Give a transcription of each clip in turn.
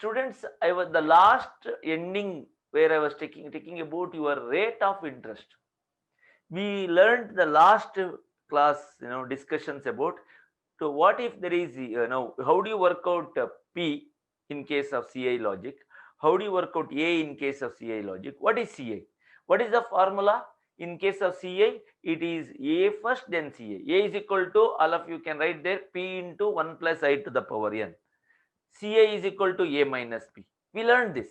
Students, I was the last ending where I was taking about your rate of interest. We learned the last class, discussions about, so what if there is, how do you work out P in case of CI logic? How do you work out A in case of CI logic? What is CI? What is the formula? In case of CI, it is A first, then CI. A is equal to, all of you can write there, P into 1 plus I to the power n. CI is equal to A minus P. We learned this.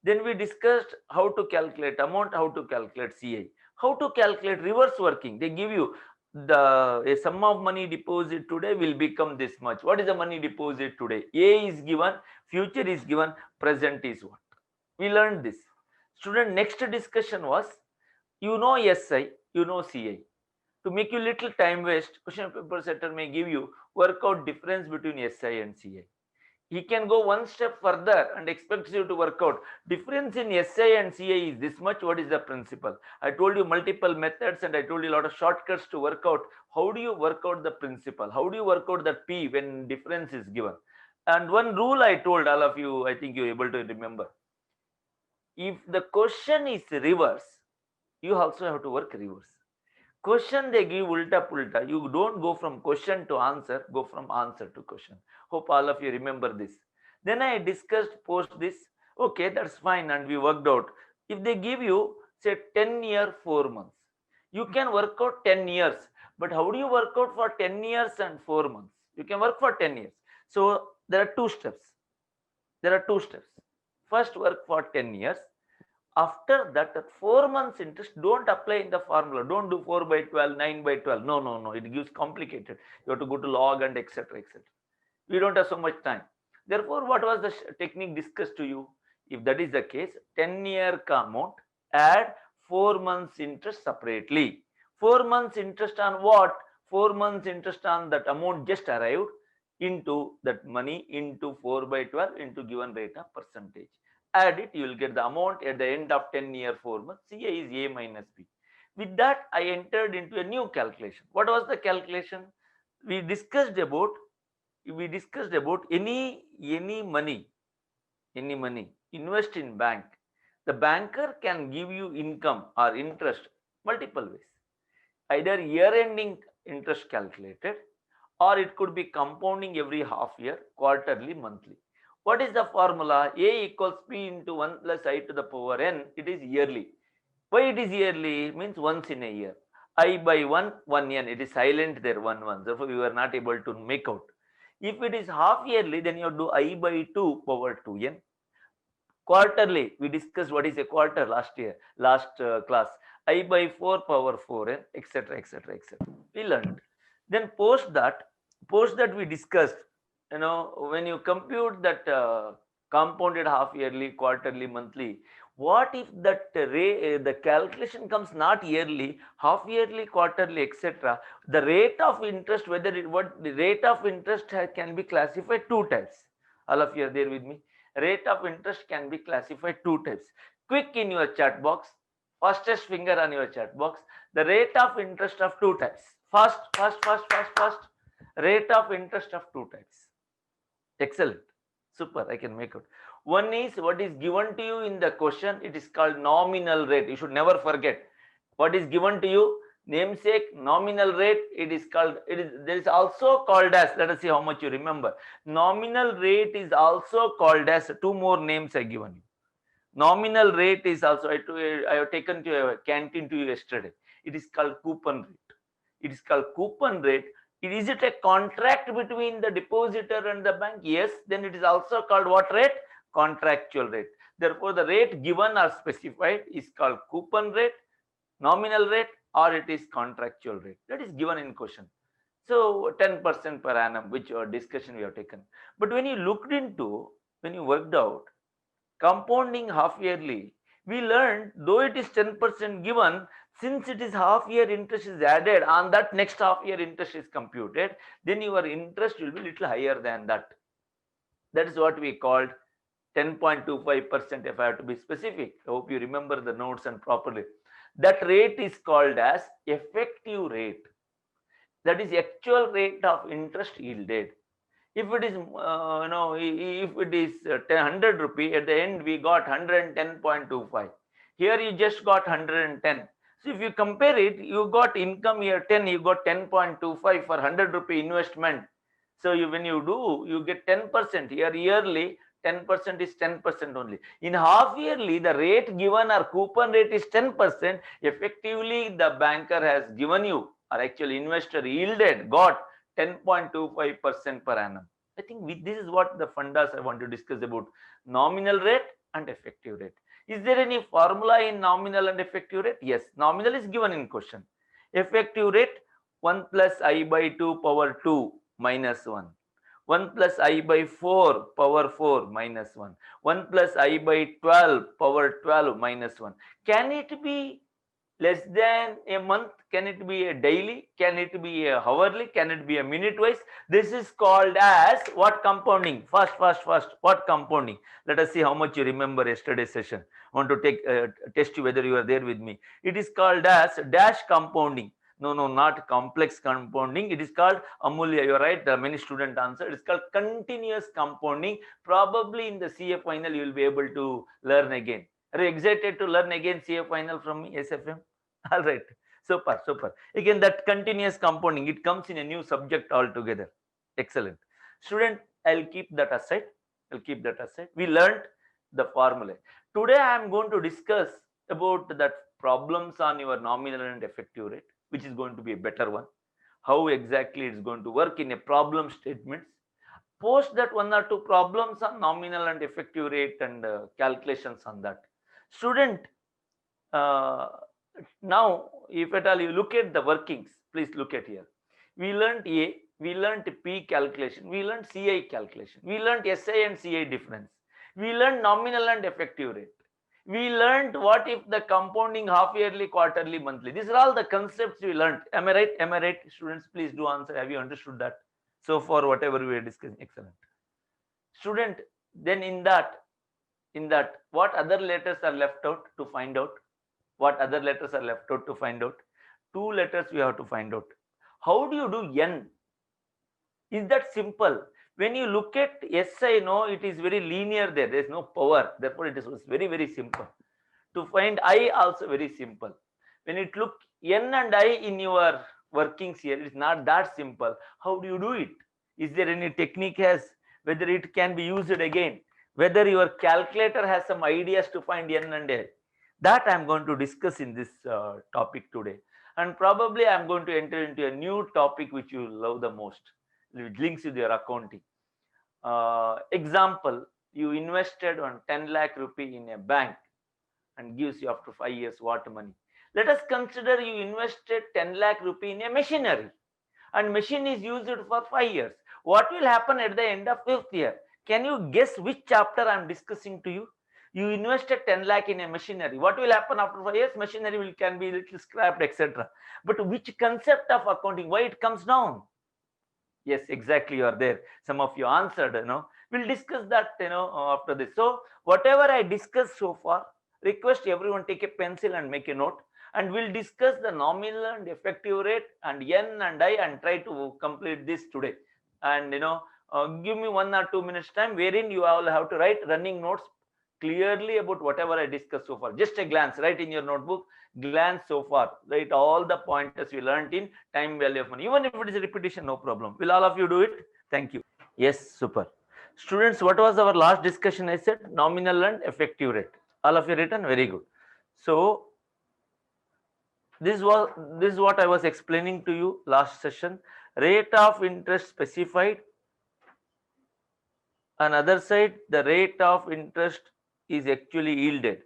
Then we discussed how to calculate amount, how to calculate CI, how to calculate reverse working. They give you the a sum of money deposit today will become this much. What is the money deposit today? A is given, future is given, present is what? We learned this. Student, next discussion was, SI, CI. To make you little time waste, question paper setter may give you work out difference between SI and CI. He can go one step further and expects you to work out difference in SI and CI is this much. What is the principle? I told you multiple methods and I told you a lot of shortcuts to work out. How do you work out the principle? How do you work out that P when difference is given? And one rule I told all of you, I think you're able to remember. If the question is reverse, you also have to work reverse. Question they give ulta pulta, you don't go from question to answer, go from answer to question. Hope all of you remember this. Then I discussed post this. Okay, that's fine, and we worked out. If they give you say 10-year 4 months, you can work out 10 years. But how do you work out for 10 years and 4 months? You can work for 10 years. So there are two steps. First, work for 10 years. After that, 4 months interest don't apply in the formula. Don't do 4 by 12, 9 by 12. No. It gives complicated. You have to go to log and etc. We don't have so much time. Therefore, what was the technique discussed to you? If that is the case, 10-year amount, add 4 months interest separately. 4 months interest on what? 4 months interest on that amount just arrived into that money into 4 by 12 into given rate of percentage. Add it, you will get the amount at the end of 10-year 4 months. CA is A minus B. With that, I entered into a new calculation. What was the calculation? We discussed about any money invest in bank. The banker can give you income or interest multiple ways. Either year-ending interest calculated, or it could be compounding every half year, quarterly, monthly. What is the formula? A equals P into 1 plus I to the power n. It is yearly. Why it is yearly? It means once in a year. I by 1, 1 n. It is silent there, 1, 1. Therefore, we were not able to make out. If it is half yearly, then you have to do I by 2 power 2n. Quarterly, we discussed what is a quarter last class. I by 4 power 4n, etc. We learned. Then post that we discussed, when you compute that compounded half yearly, quarterly, monthly, what if that the calculation comes not yearly, half yearly, quarterly, etc. The rate of interest, what the rate of interest can be classified two types. All of you are there with me. Rate of interest can be classified two types. Quick in your chat box, fastest finger on your chat box. The rate of interest of two types. Fast. Rate of interest of two types. Excellent. Super. I can make out. One is what is given to you in the question. It is called nominal rate. You should never forget what is given to you. Namesake, nominal rate. There is also called as, let us see how much you remember. Nominal rate is also called as, two more names I given you. Nominal rate is also, I have taken to a canteen to you yesterday. It is called coupon rate. Is it a contract between the depositor and the bank? Yes. Then it is also called what rate? Contractual rate. Therefore, the rate given or specified is called coupon rate, nominal rate, or it is contractual rate. That is given in question. So 10% per annum, which discussion we have taken. But when you worked out compounding half yearly, we learned though it is 10% given, since it is half year interest is added on that, next half year interest is computed, then your interest will be little higher than that. That is what we called 10.25%, if I have to be specific. I hope you remember the notes and properly. That rate is called as effective rate. That is actual rate of interest yielded. If it is, if it is 100 rupee, at the end we got 110.25. Here you just got 110. So if you compare it, you got income here 10, you got 10.25 for 100 rupee investment. So when you do, you get 10%. Here yearly, 10% is 10% only. In half yearly, the rate given or coupon rate is 10%. Effectively, the banker has given you, or actually investor yielded, got 10.25% per annum. I think this is what the fundas I want to discuss about nominal rate and effective rate. Is there any formula in nominal and effective rate? Yes, nominal is given in question. Effective rate 1 plus I by 2 power 2 minus 1. 1 plus I by 4 power 4 minus 1. 1 plus I by 12 power 12 minus 1. Can it be less than a month? Can it be a daily? Can it be a hourly? Can it be a minute wise? This is called as what? Compounding. First, what? Compounding. Let us see how much you remember yesterday's session. I want to test you whether you are there with me. It is called as dash compounding. No, not complex compounding. It is called, Amulya, you're right, there are many student answered. It's called continuous compounding. Probably in the CA final you will be able to learn again. Are you excited to learn again CA final from me, SFM? All right, super. Again, that continuous compounding, it comes in a new subject altogether. Excellent. Student, I'll keep that aside. We learned the formula. Today I am going to discuss about that problems on your nominal and effective rate, which is going to be a better one. How exactly it's going to work in a problem statements. Post that one or two problems on nominal and effective rate and calculations on that. Student, uh, now if at all you look at the workings, please look at here. We learned A, we learned P calculation, we learned CI calculation, we learned SI and CI difference, we learned nominal and effective rate, we learned what if the compounding half yearly, quarterly, monthly. These are all the concepts we learned. Am I right? Students, please do answer. Have you understood that so far, whatever we are discussing? Excellent. Student, then in that, what other letters are left out to find out? What other letters are left out to find out? Two letters we have to find out. How do you do N? Is that simple? When you look at SI, no, it is very linear there. There is no power. Therefore, it is very simple. To find I also very simple. When it look N and I in your workings here, it is not that simple. How do you do it? Is there any technique as whether it can be used again? Whether your calculator has some ideas to find N and A? That I am going to discuss in this topic today. And probably I am going to enter into a new topic which you love the most, which links with your accounting. Example, you invested on 10 lakh rupee in a bank and gives you after 5 years what money. Let us consider you invested 10 lakh rupee in a machinery and machine is used for 5 years. What will happen at the end of 5th year? Can you guess which chapter I am discussing to you? You invested 10 lakh in a machinery. What will happen after 5 years? Machinery can be little scrapped, etc. But which concept of accounting? Why it comes down? Yes, exactly, you are there. Some of you answered, we'll discuss that, after this. So whatever I discussed so far, request everyone take a pencil and make a note, and we'll discuss the nominal and effective rate and N and I and try to complete this today. And give me 1 or 2 minutes time wherein you all have to write running notes clearly about whatever I discussed so far. Just a glance, write in your notebook, glance so far, write all the pointers we learned in time value of money. Even if it is a repetition, no problem. Will all of you do it? Thank you. Yes, super. Students, what was our last discussion? I said nominal and effective rate. All of you written? Very good. So this is what I was explaining to you last session. Rate of interest specified. On other side, the rate of interest is actually yielded.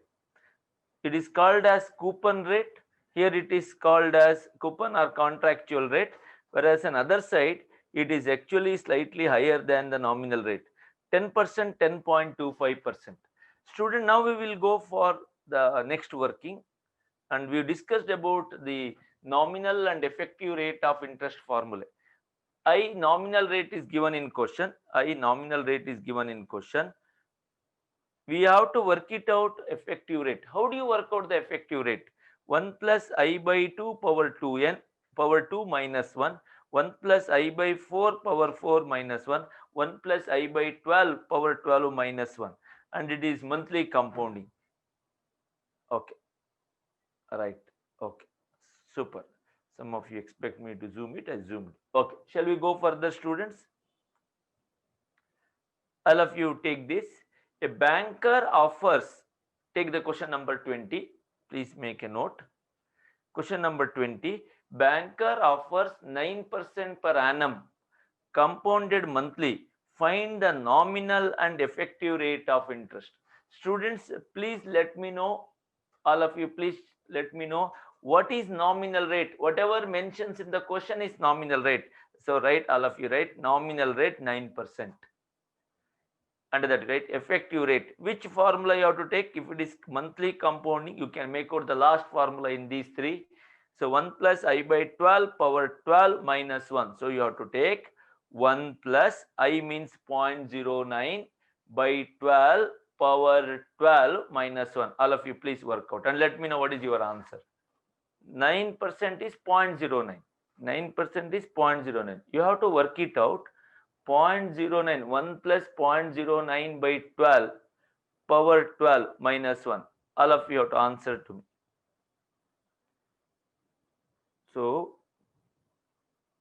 It is called as coupon rate. Here it is called as coupon or contractual rate, whereas on other side it is actually slightly higher than the nominal rate, 10%, 10.25%. Student, now we will go for the next working, and we discussed about the nominal and effective rate of interest formula. I nominal rate is given in question. We have to work it out effective rate. How do you work out the effective rate? 1 plus I by 2 power 2n power 2 minus 1. 1 plus I by 4 power 4 minus 1, 1 plus I by 12 power 12 minus 1, and it is monthly compounding. Okay, right. Okay, super. Some of you expect me to zoom it, I zoomed. Okay, shall we go further, students? All of you take this. A banker offers, take the question number 20. Please make a note. Question number 20. Banker offers 9% per annum compounded monthly. Find the nominal and effective rate of interest. Students, please let me know. All of you, please let me know what is nominal rate. Whatever mentions in the question is nominal rate. So write, all of you write nominal rate 9%. Under that, right, effective rate, which formula you have to take? If it is monthly compounding, you can make out the last formula in these three. So 1 plus I by 12 power 12 minus 1. So you have to take 1 plus I means 0.09 by 12 power 12 minus 1. All of you please work out and let me know what is your answer. 9% is 0.09. 9% is 0.09. You have to work it out. 0.09, 1 plus 0.09 by 12 power 12 minus 1. All of you have to answer to me. So,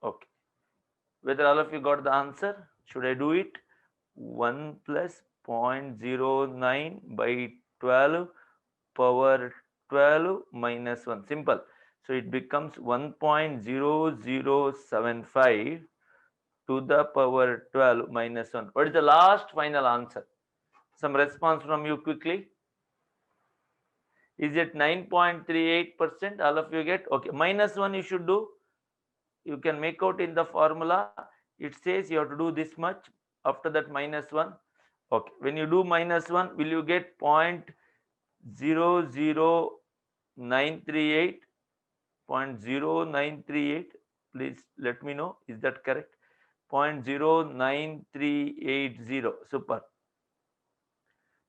okay. Whether all of you got the answer? Should I do it? 1 plus 0.09 by 12 power 12 minus 1. Simple. So, it becomes 1.0075 to the power 12 minus 1. What is the last final answer? Some response from you quickly. Is it 9.38%? All of you get? Okay. Minus 1 you should do. You can make out in the formula. It says you have to do this much. After that minus 1. Okay. When you do minus 1, will you get 0.00938? 0.0938? Please let me know. Is that correct? 0.09380. Super.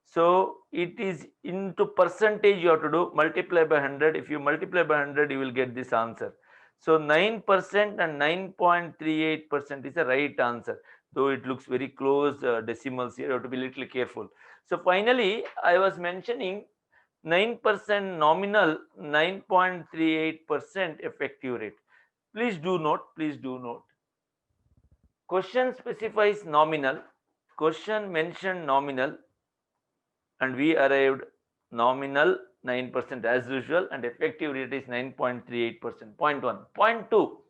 So it is into percentage you have to do, multiply by 100. If you multiply by 100, you will get this answer. So 9% and 9.38% is the right answer. Though it looks very close decimals here, you have to be little careful. So finally, I was mentioning 9% nominal, 9.38% effective rate. Please do note, please do note. Question specifies nominal, question mentioned nominal, and we arrived nominal 9% as usual, and effective rate is 9.38%. Point 1. Point 2.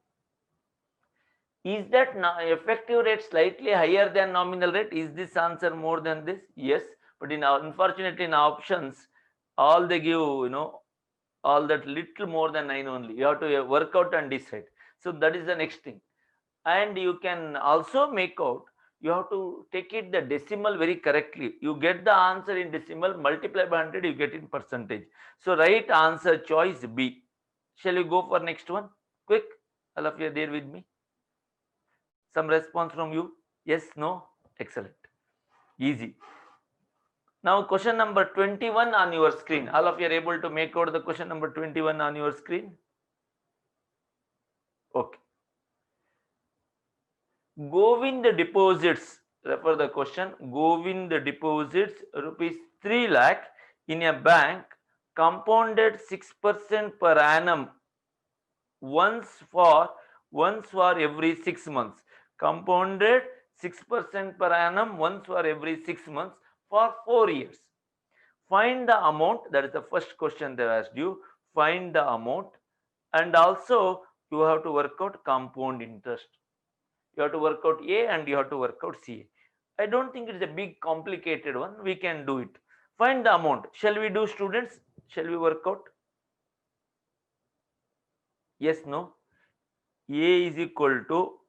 Is that effective rate slightly higher than nominal rate? Is this answer more than this? Yes, but unfortunately in options, all they give, all that little more than 9 only. You have to work out and decide. So that is the next thing. And you can also make out, you have to take it the decimal very correctly. You get the answer in decimal, multiply by 100, you get in percentage. So right answer choice B. Shall we go for next one? Quick, all of you are there with me? Some response from you? Yes, no? Excellent. Easy. Now question number 21 on your screen. All of you are able to make out the question number 21 on your screen? Okay. Govind deposits, refer the question, Govind deposits rupees 3 lakh in a bank, compounded 6% per annum once for every 6 months. Compounded 6% per annum once for every 6 months for 4 years. Find the amount. That is the first question they asked you. Find the amount, and also you have to work out compound interest. You have to work out A and you have to work out C. I don't think it's a big complicated one. We can do it. Find the amount. Shall we do, students? Shall we work out? Yes, no? A is equal to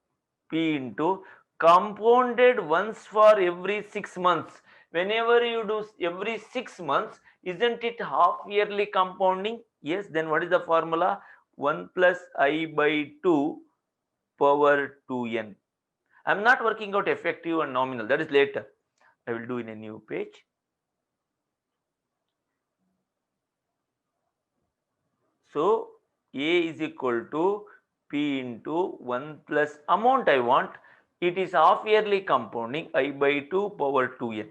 P into compounded once for every 6 months. Whenever you do every 6 months, isn't it half yearly compounding? Yes, then what is the formula? 1 plus I by 2 power 2n. I'm not working out effective and nominal. That is later. I will do in a new page. So A is equal to P into 1 plus amount I want. It is half yearly compounding I by 2 power 2n.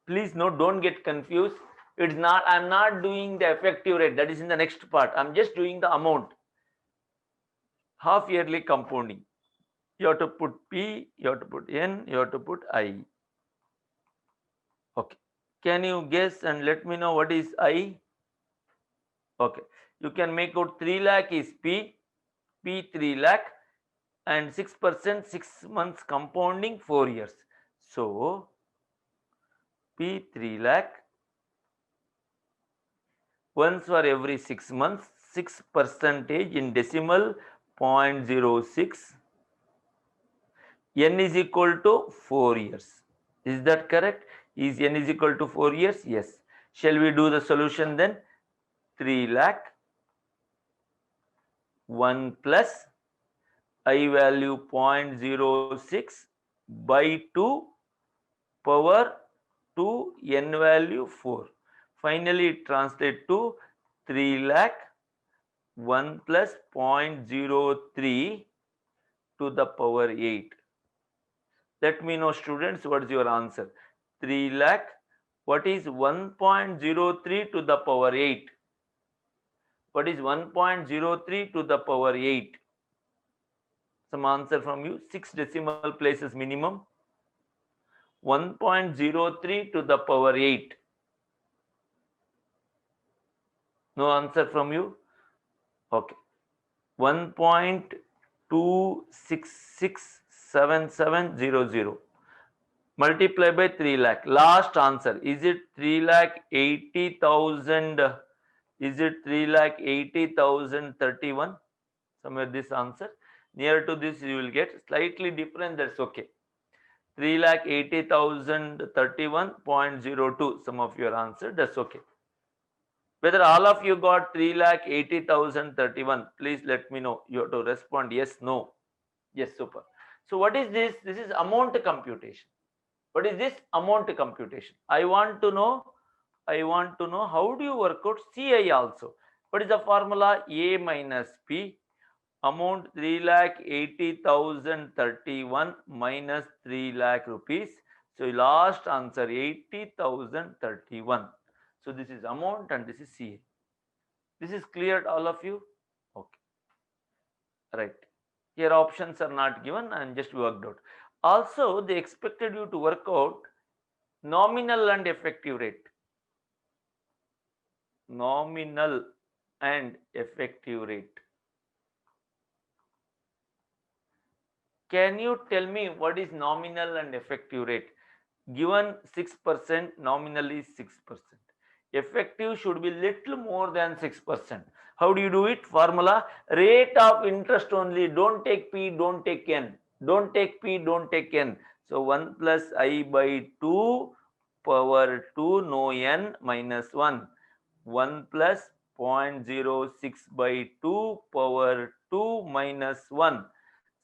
Please note, don't get confused. It's not, I'm not doing the effective rate. That is in the next part. I'm just doing the amount. Half yearly compounding. You have to put P, you have to put N, you have to put I. Okay. Can you guess and let me know what is I? Okay. You can make out 3 lakh is P, P 3 lakh, and 6%, 6 months compounding 4 years. So P 3 lakh, once for every 6 months, 6% in decimal 0.06. N is equal to 4 years. Is that correct? Is N is equal to 4 years? Yes. Shall we do the solution then? 3 lakh 1 plus I value 0.06 by 2 power 2 N value 4. Finally, it translates to 3 lakh 1 plus 0.03 to the power 8. Let me know, students, what is your answer? 3 lakh. What is 1.03 to the power 8? What is 1.03 to the power 8? Some answer from you. 6 decimal places minimum. 1.03 to the power 8. No answer from you? Okay. 1.2667700. Multiply by 3 lakh. Last answer. Is it 3 lakh 80,000? Is it 3 lakh 80,031? Somewhere this answer. Near to this you will get slightly different. That's okay. 3 lakh 80,031.02. Some of your answer. That's okay. Whether all of you got 3 lakh 80,031, please let me know. You have to respond yes, no. Yes, super. So what is this? This is amount computation. What is this? Amount computation. I want to know how do you work out CI also. What is the formula? A minus P, amount 3 lakh 80,031 minus 3 lakh rupees. So last answer 80,031. So this is amount and this is CA. This is clear to all of you? Okay. Right. Here options are not given and just worked out. Also, they expected you to work out nominal and effective rate. Nominal and effective rate. Can you tell me what is nominal and effective rate? Given 6%, nominal is 6%. Effective should be little more than 6%. How do you do it? Formula, rate of interest only. Don't take P, don't take N. Don't take P, don't take N. So 1 plus I by 2 power 2, no N, minus 1. 1 plus 0.06 by 2 power 2 minus 1.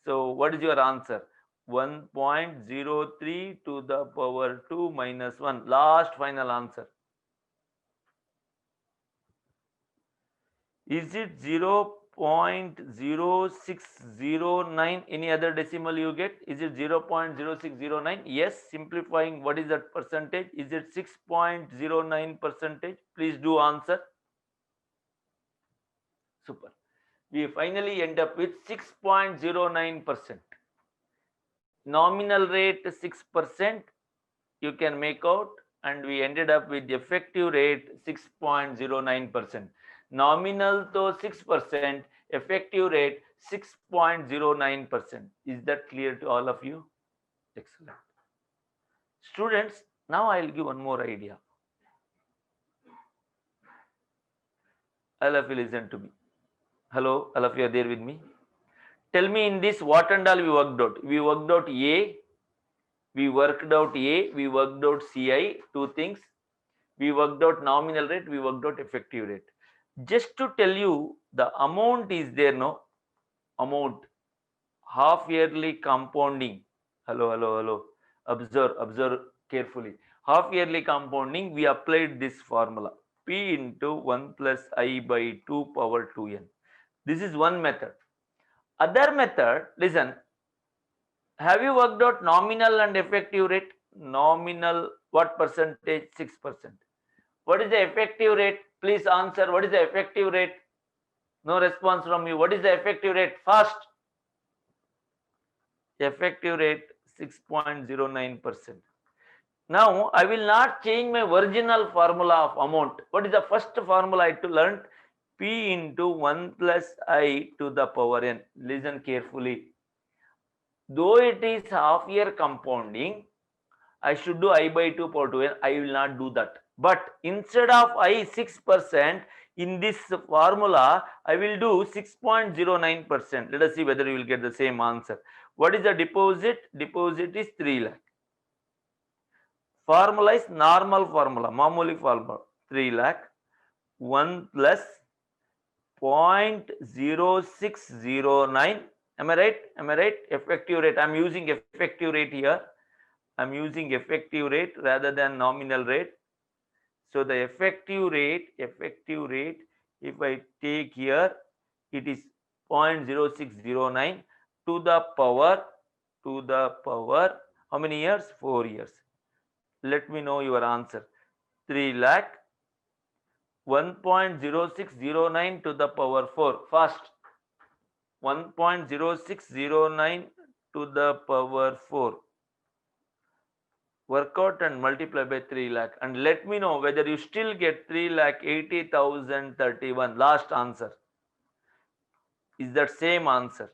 So what is your answer? 1.03 to the power 2 minus 1. Last final answer. Is it 0.0609? Any other decimal you get? Is it 0.0609? Yes. Simplifying, what is that percentage? Is it 6.09%? Please do answer. Super. We finally end up with 6.09%. Nominal rate 6%. You can make out, and we ended up with the effective rate 6.09%. Nominal to 6%, effective rate 6.09%. Is that clear to all of you? Excellent. Students, now I'll give one more idea. All of you listen to me. Hello, all of you are there with me? Tell me, in this what and all we worked out? We worked out A, we worked out A, we worked out CI, two things. We worked out nominal rate, we worked out effective rate. Just to tell you, the amount is there, no? Amount, half yearly compounding. Hello. Observe carefully. Half yearly compounding, we applied this formula. P into 1 plus I by 2 power 2n. This is one method. Other method, listen, have you worked out nominal and effective rate? Nominal, what percentage? 6%. What is the effective rate? Please answer. What is the effective rate? No response from you. What is the effective rate? Fast. Effective rate 6.09%. Now I will not change my original formula of amount. What is the first formula I to learn? P into 1 plus I to the power n. Listen carefully. Though it is half year compounding, I should do I by 2 power 2n. I will not do that. But instead of I 6%, in this formula, I will do 6.09%. Let us see whether you will get the same answer. What is the deposit? Deposit is 3 lakh. Formula is normal formula, Mamuli formula. 3 lakh. 1 plus 0.0609. Am I right? Am I right? Effective rate. I'm using effective rate here. I'm using effective rate rather than nominal rate. So the effective rate, if I take here, it is 0.0609 to the power, how many years? 4 years. Let me know your answer. 3 lakh, 1.0609 to the power 4. Fast. 1.0609 to the power 4. Work out and multiply by 3 lakh and let me know whether you still get 3,80,031. Last answer. Is that same answer?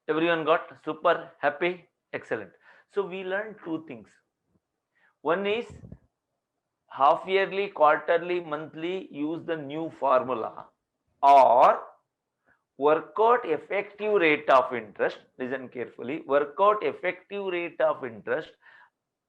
Everyone got? Super, happy, excellent. So we learned two things. One is half yearly, quarterly, monthly, use the new formula, or work out effective rate of interest. Listen carefully. Work out effective rate of interest.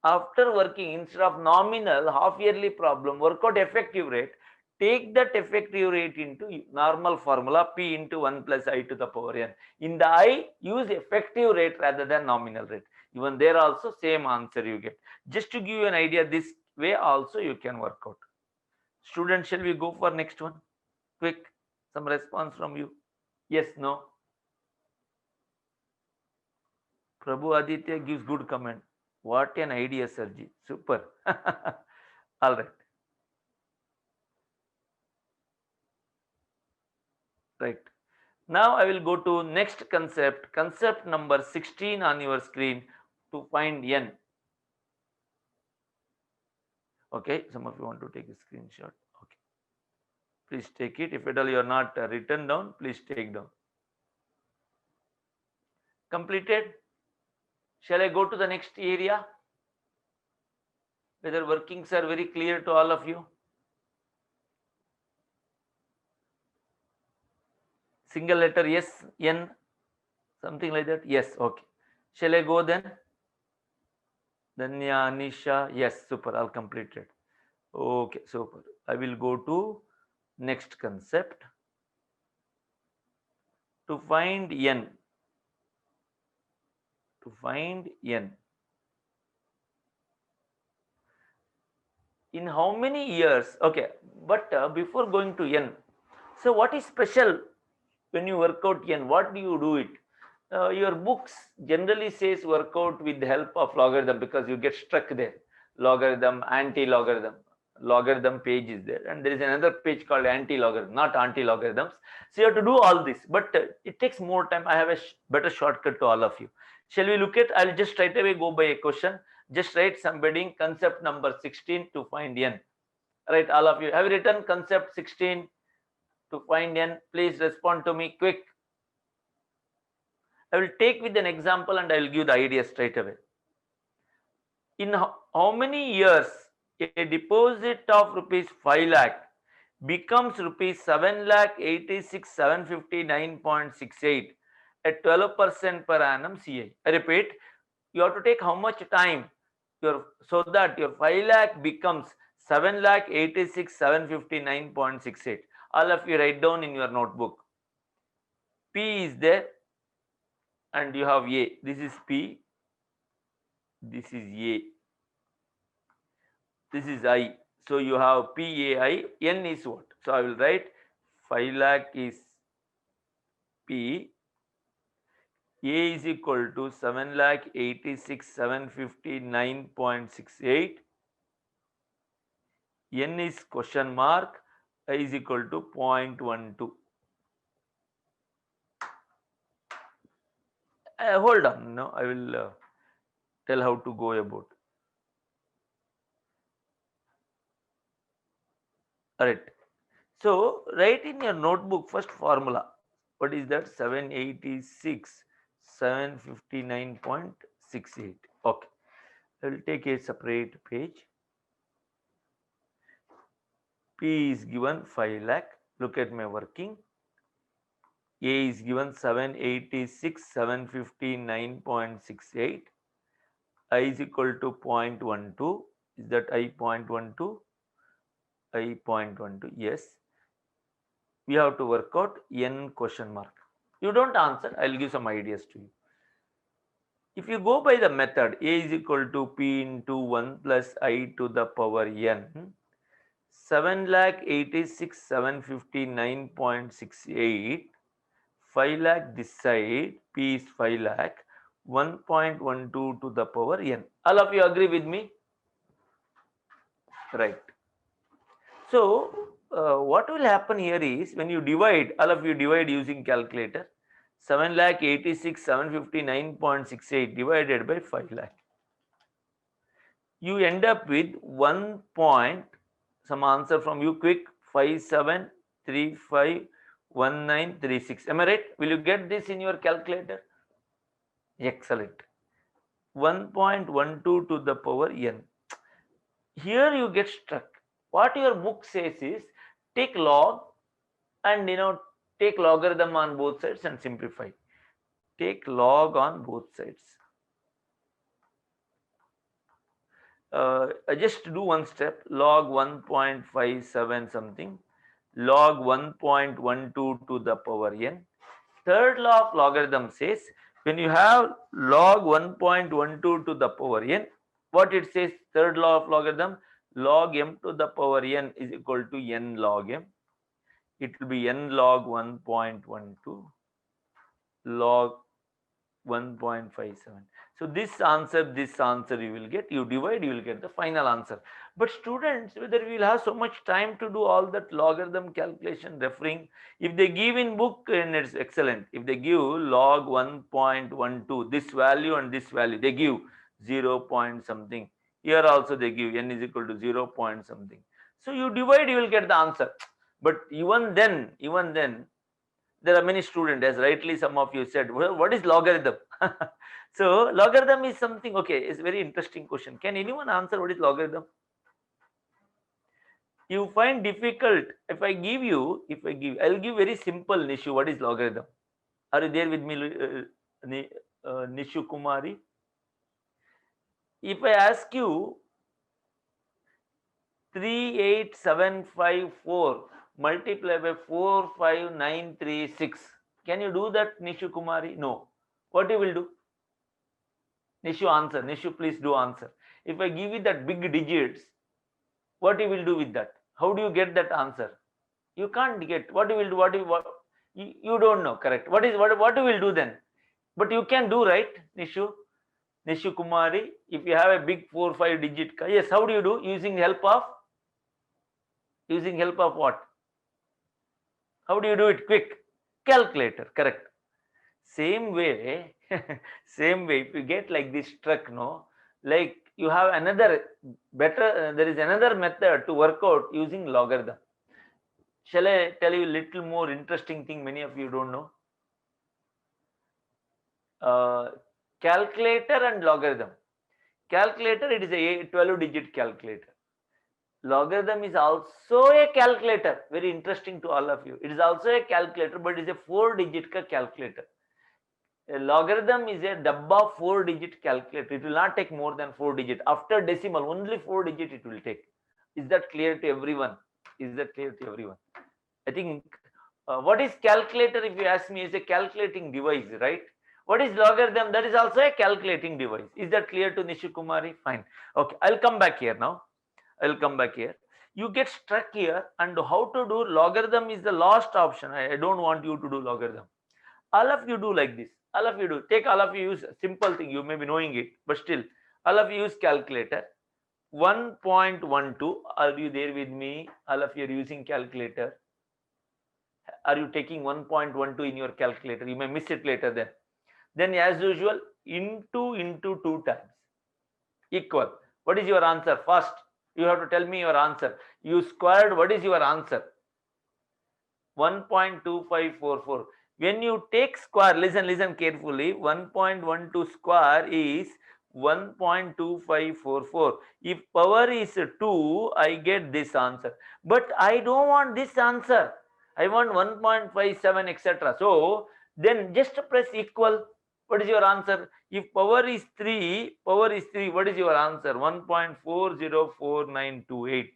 After working, instead of nominal half yearly problem, work out effective rate. Take that effective rate into normal formula P into 1 plus I to the power n. In the I, use effective rate rather than nominal rate. Even there also same answer you get. Just to give you an idea, this way also you can work out. Students, shall we go for next one? Quick, some response from you. Yes, no? Prabhu Aditya gives good comment. What an idea, Sirji. Super. All right. Right. Now I will go to next concept. Concept number 16 on your screen to find n. Okay. Some of you want to take a screenshot. Okay. Please take it. If at all you are not written down, please take down. Completed. Shall I go to the next area? Whether workings are very clear to all of you? Single letter yes, n, something like that. Yes, okay. Shall I go then? Danya, Anisha, yes, super, all completed. Okay, super. I will go to next concept to find n. To find n. In how many years? Okay, but before going to n, so what is special when you work out n? What do you do it? Your books generally says work out with the help of logarithm because you get stuck there. Logarithm, anti-logarithm. Logarithm page is there, and there is another page called anti-logarithm, not anti-logarithms. So you have to do all this, but it takes more time. I have a better shortcut to all of you. Shall we look at? I'll just straight away go by a question. Just write somebody concept number 16 to find n. Right, all of you have written concept 16 to find n. Please respond to me quick. I will take with an example and I will give the idea straight away. In how many years a deposit of rupees 5 lakh becomes rupees 7 lakh 86,759.68 at 12% per annum CI? I repeat, you have to take how much time so that your 5 lakh becomes 7 lakh 86,759.68. All of you write down in your notebook. P is there and you have A. This is P. This is A. This is I. So you have PAI. N is what? So I will write 5 lakh is P. A is equal to 7,86,759.68. N is question mark. I is equal to 0.12. Hold on, no, I will tell how to go about. Alright. So write in your notebook first formula. What is that? 786, 759.68. Okay. I will take a separate page. P is given 5 lakh. Look at my working. A is given 786, 759.68. I is equal to 0.12. Is that I 0.12? I 0.12. Yes. We have to work out N question mark. You don't answer. I will give some ideas to you. If you go by the method A is equal to P into 1 plus I to the power N, 7,86,759.68, 5 lakh this side, P is 5 lakh, 1.12 to the power N. All of you agree with me? Right. So, what will happen here is when you divide, all of you divide using calculator, 7,86,759.68 divided by 5 lakh. You end up with 1 point, some answer from you quick, 57351936. Am I right? Will you get this in your calculator? Excellent. 1.12 to the power N. Here you get struck. What your book says is take log and take logarithm on both sides and simplify. Take log on both sides. Just do one step, log 1.57 something, log 1.12 to the power N. Third law of logarithm says when you have log 1.12 to the power N, what it says, third law of logarithm, log m to the power N is equal to n log m. It will be n log 1.12 log 1.57. So this answer you will get, you divide, you will get the final answer. But students, whether we will have so much time to do all that logarithm calculation referring, if they give in book, and it's excellent. If they give log 1.12, this value and this value, they give 0 point something. Here also they give n is equal to 0 point something. So you divide, you will get the answer. But even then, there are many students, as rightly some of you said, well, what is logarithm? So logarithm is something, okay, it's a very interesting question. Can anyone answer what is logarithm? You find difficult. If I give, I'll give very simple, Nishu, what is logarithm? Are you there with me, Nishu Kumari? If I ask you 38754 multiplied by 45936, can you do that, Nishu Kumari? No. What you will do? Nishu, answer. Nishu, please do answer. If I give you that big digits, what you will do with that? How do you get that answer? You can't get. What you will do? You don't know. Correct. What you will do then? But you can do, right, Nishu? Nishu Kumari, if you have a big 4-5 digit, yes. How do you do? Using help of what? How do you do it? Quick. Calculator. Correct. Same way, if you get like this struck, no, like you have another better, there is another method to work out using logarithm. Shall I tell you a little more interesting thing many of you don't know? Calculator and logarithm. Calculator, it is a 12-digit calculator. Logarithm is also a calculator. Very interesting to all of you. It is also a calculator, but it is a 4-digit calculator. A logarithm is a dabba 4-digit calculator. It will not take more than 4 digits. After decimal, only 4 digits it will take. Is that clear to everyone? I think what is calculator, if you ask me, is a calculating device, right? What is logarithm? That is also a calculating device. Is that clear to Nishu Kumari? Fine. Okay, I'll come back here now. You get stuck here, and how to do logarithm is the last option. I don't want you to do logarithm. All of you do like this. All of you do. Take all of you use simple thing. You may be knowing it, but still, all of you use calculator. 1.12. Are you there with me? All of you are using calculator. Are you taking 1.12 in your calculator? You may miss it later then. Then as usual, into 2 times equal. What is your answer? First, you have to tell me your answer. You squared, what is your answer? 1.2544. When you take square, listen carefully. 1.12 square is 1.2544. If power is 2, I get this answer. But I don't want this answer. I want 1.57, etc. So then just press equal. What is your answer? If power is 3, what is your answer? 1.404928.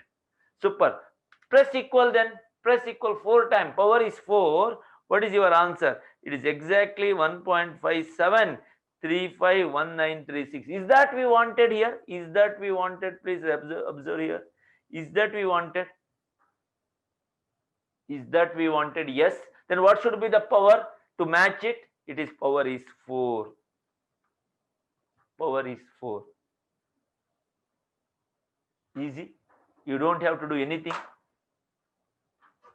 Super. Press equal then. Press equal 4 times. Power is 4. What is your answer? It is exactly 1.57351936. Is that we wanted here? Is that we wanted? Please observe here. Is that we wanted? Is that we wanted? Yes. Then what should be the power to match it? It is power is 4. Power is 4. Easy. You don't have to do anything.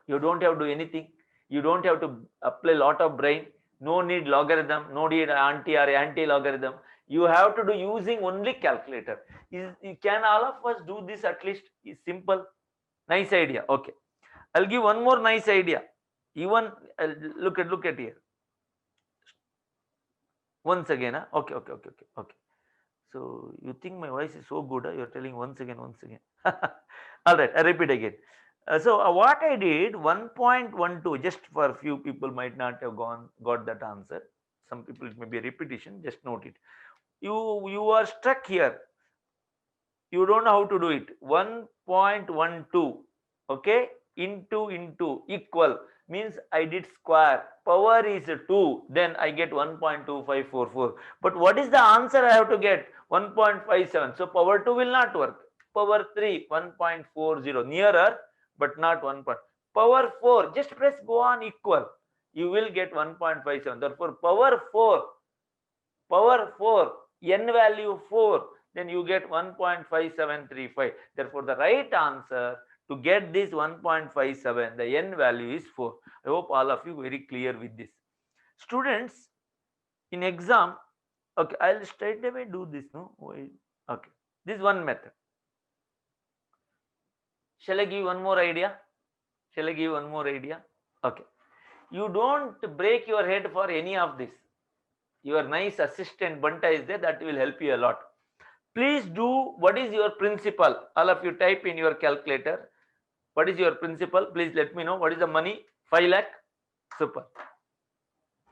You don't have to do anything. You don't have to apply lot of brain. No need logarithm. No need anti or anti-logarithm. You have to do using only calculator. Can all of us do this at least? Is simple. Nice idea. Okay. I'll give one more nice idea. Even look at here. Once again. Huh? Okay. So you think my voice is so good? Huh? You're telling once again. All right. I repeat again. So what I did 1.12, just for a few people might not have got that answer. Some people it may be a repetition. Just note it. You are stuck here. You don't know how to do it. 1.12, okay, into equal means I did square. Power is 2, then I get 1.2544. But what is the answer I have to get? 1.57. So power 2 will not work. Power 3, 1.40. Nearer, but not 1. Power 4, just press go on equal. You will get 1.57. Therefore, power 4, n value 4, then you get 1.5735. Therefore, the right answer to get this 1.57, the n value is 4. I hope all of you very clear with this. Students, in exam, okay, I'll straight away do this. No, okay, this is one method. Shall I give one more idea? Okay, you don't break your head for any of this. Your nice assistant Banta is there, that will help you a lot. Please do. What is your principal? All of you type in your calculator. What is your principal? Please let me know. What is the money? 5 lakh. Super.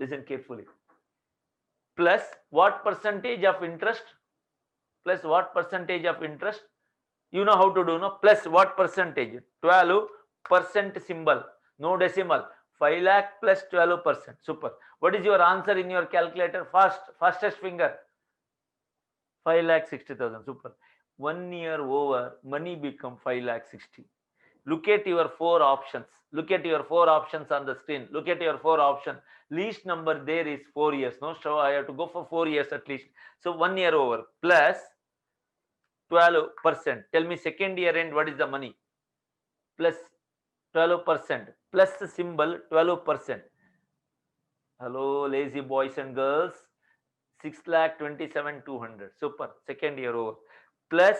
Listen carefully. Plus what percentage of interest? Plus what percentage of interest? You know how to do, no? Plus what percentage? 12% symbol. No decimal. 5 lakh plus 12%. Super. What is your answer in your calculator? Fastest finger. 5,60,000. Super. 1 year over, money become 5,60,000. Look at your 4 options. Look at your 4 options on the screen. Look at your 4 options. Least number there is 4 years. No, so I have to go for 4 years at least. So 1 year over plus 12%. Tell me second year end, what is the money? Plus 12%. Plus the symbol 12%. Hello, lazy boys and girls. 6,27,200. Super. Second year over. Plus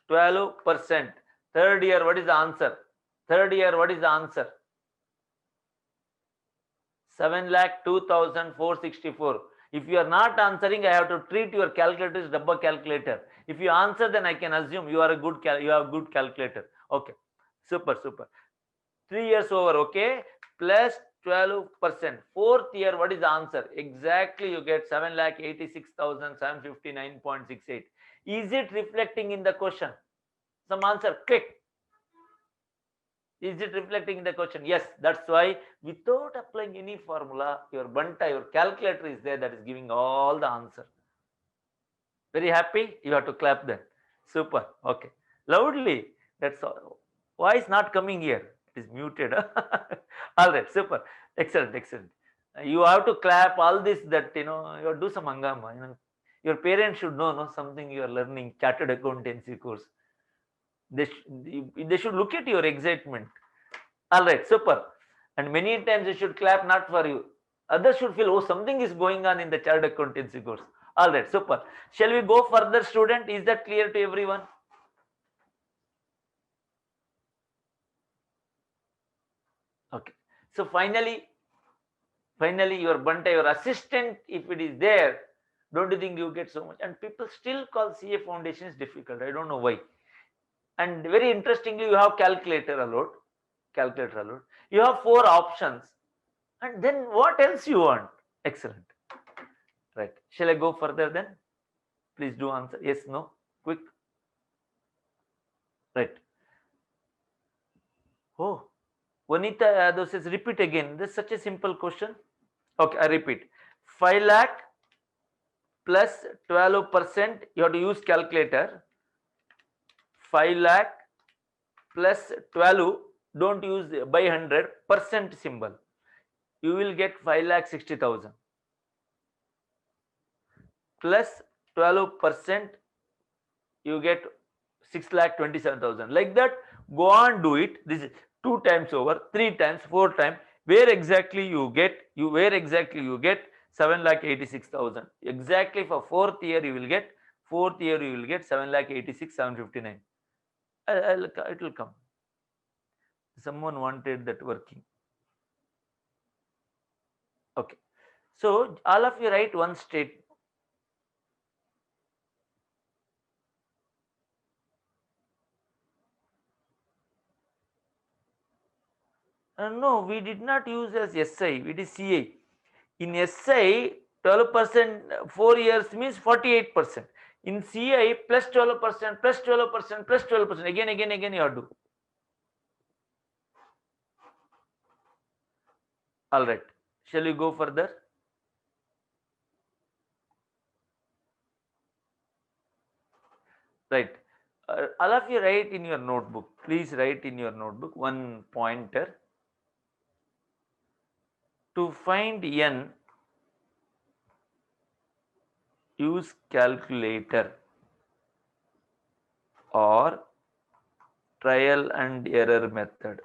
12%. Third year, what is the answer? 7,02,464. If you are not answering, I have to treat your calculator as double calculator. If you answer, then I can assume you are a good calculator. Okay. Super. 3 years over. Okay. Plus 12%. Fourth year, what is the answer? Exactly, you get 7,86,759.68. Is it reflecting in the question? Some answer, click. Is it reflecting in the question? Yes. That's why without applying any formula, your Banta, your calculator is there, that is giving all the answer. Very happy? You have to clap then. Super. Okay. Loudly. That's all. Voice not coming here. It is muted. All right, super, excellent, excellent. You have to clap all this. That you do some hangama. Your parents should know, no, something you are learning. Chartered accountancy course. They should look at your excitement. All right, super. And many times you should clap not for you. Others should feel, oh, something is going on in the chartered accountancy course. All right, super. Shall we go further, student? Is that clear to everyone? Okay. So finally, your Banta, your assistant, if it is there, don't you think you get so much? And people still call CA foundations difficult. I don't know why. And very interestingly, you have calculator allowed. Calculator allowed. You have 4 options. And then what else you want? Excellent. Right. Shall I go further then? Please do answer. Yes, no? Quick. Right. Oh, Vanita Yadav says, repeat again. This is such a simple question. Okay, I repeat. 5 lakh plus 12%. You have to use calculator. 5 lakh plus 12. Don't use by 100% symbol. You will get 5,60,000 plus 12%. You get 6,27,000. Like that, go on, do it. This is 2 times over, 3 times, 4 times. Where exactly you get 7,86,000. Exactly for 4th year you will get 7,86,759. It will come. Someone wanted that working. Okay. So all of you write one statement. No, we did not use as SI. It is CA. In SI, 12%, 4 years means 48%. In CI, plus 12%, plus 12%, plus 12%. Again, you have to do. All right. Shall we go further? Right. All of you write in your notebook. Please write in your notebook one pointer. To find n, use calculator or trial and error method,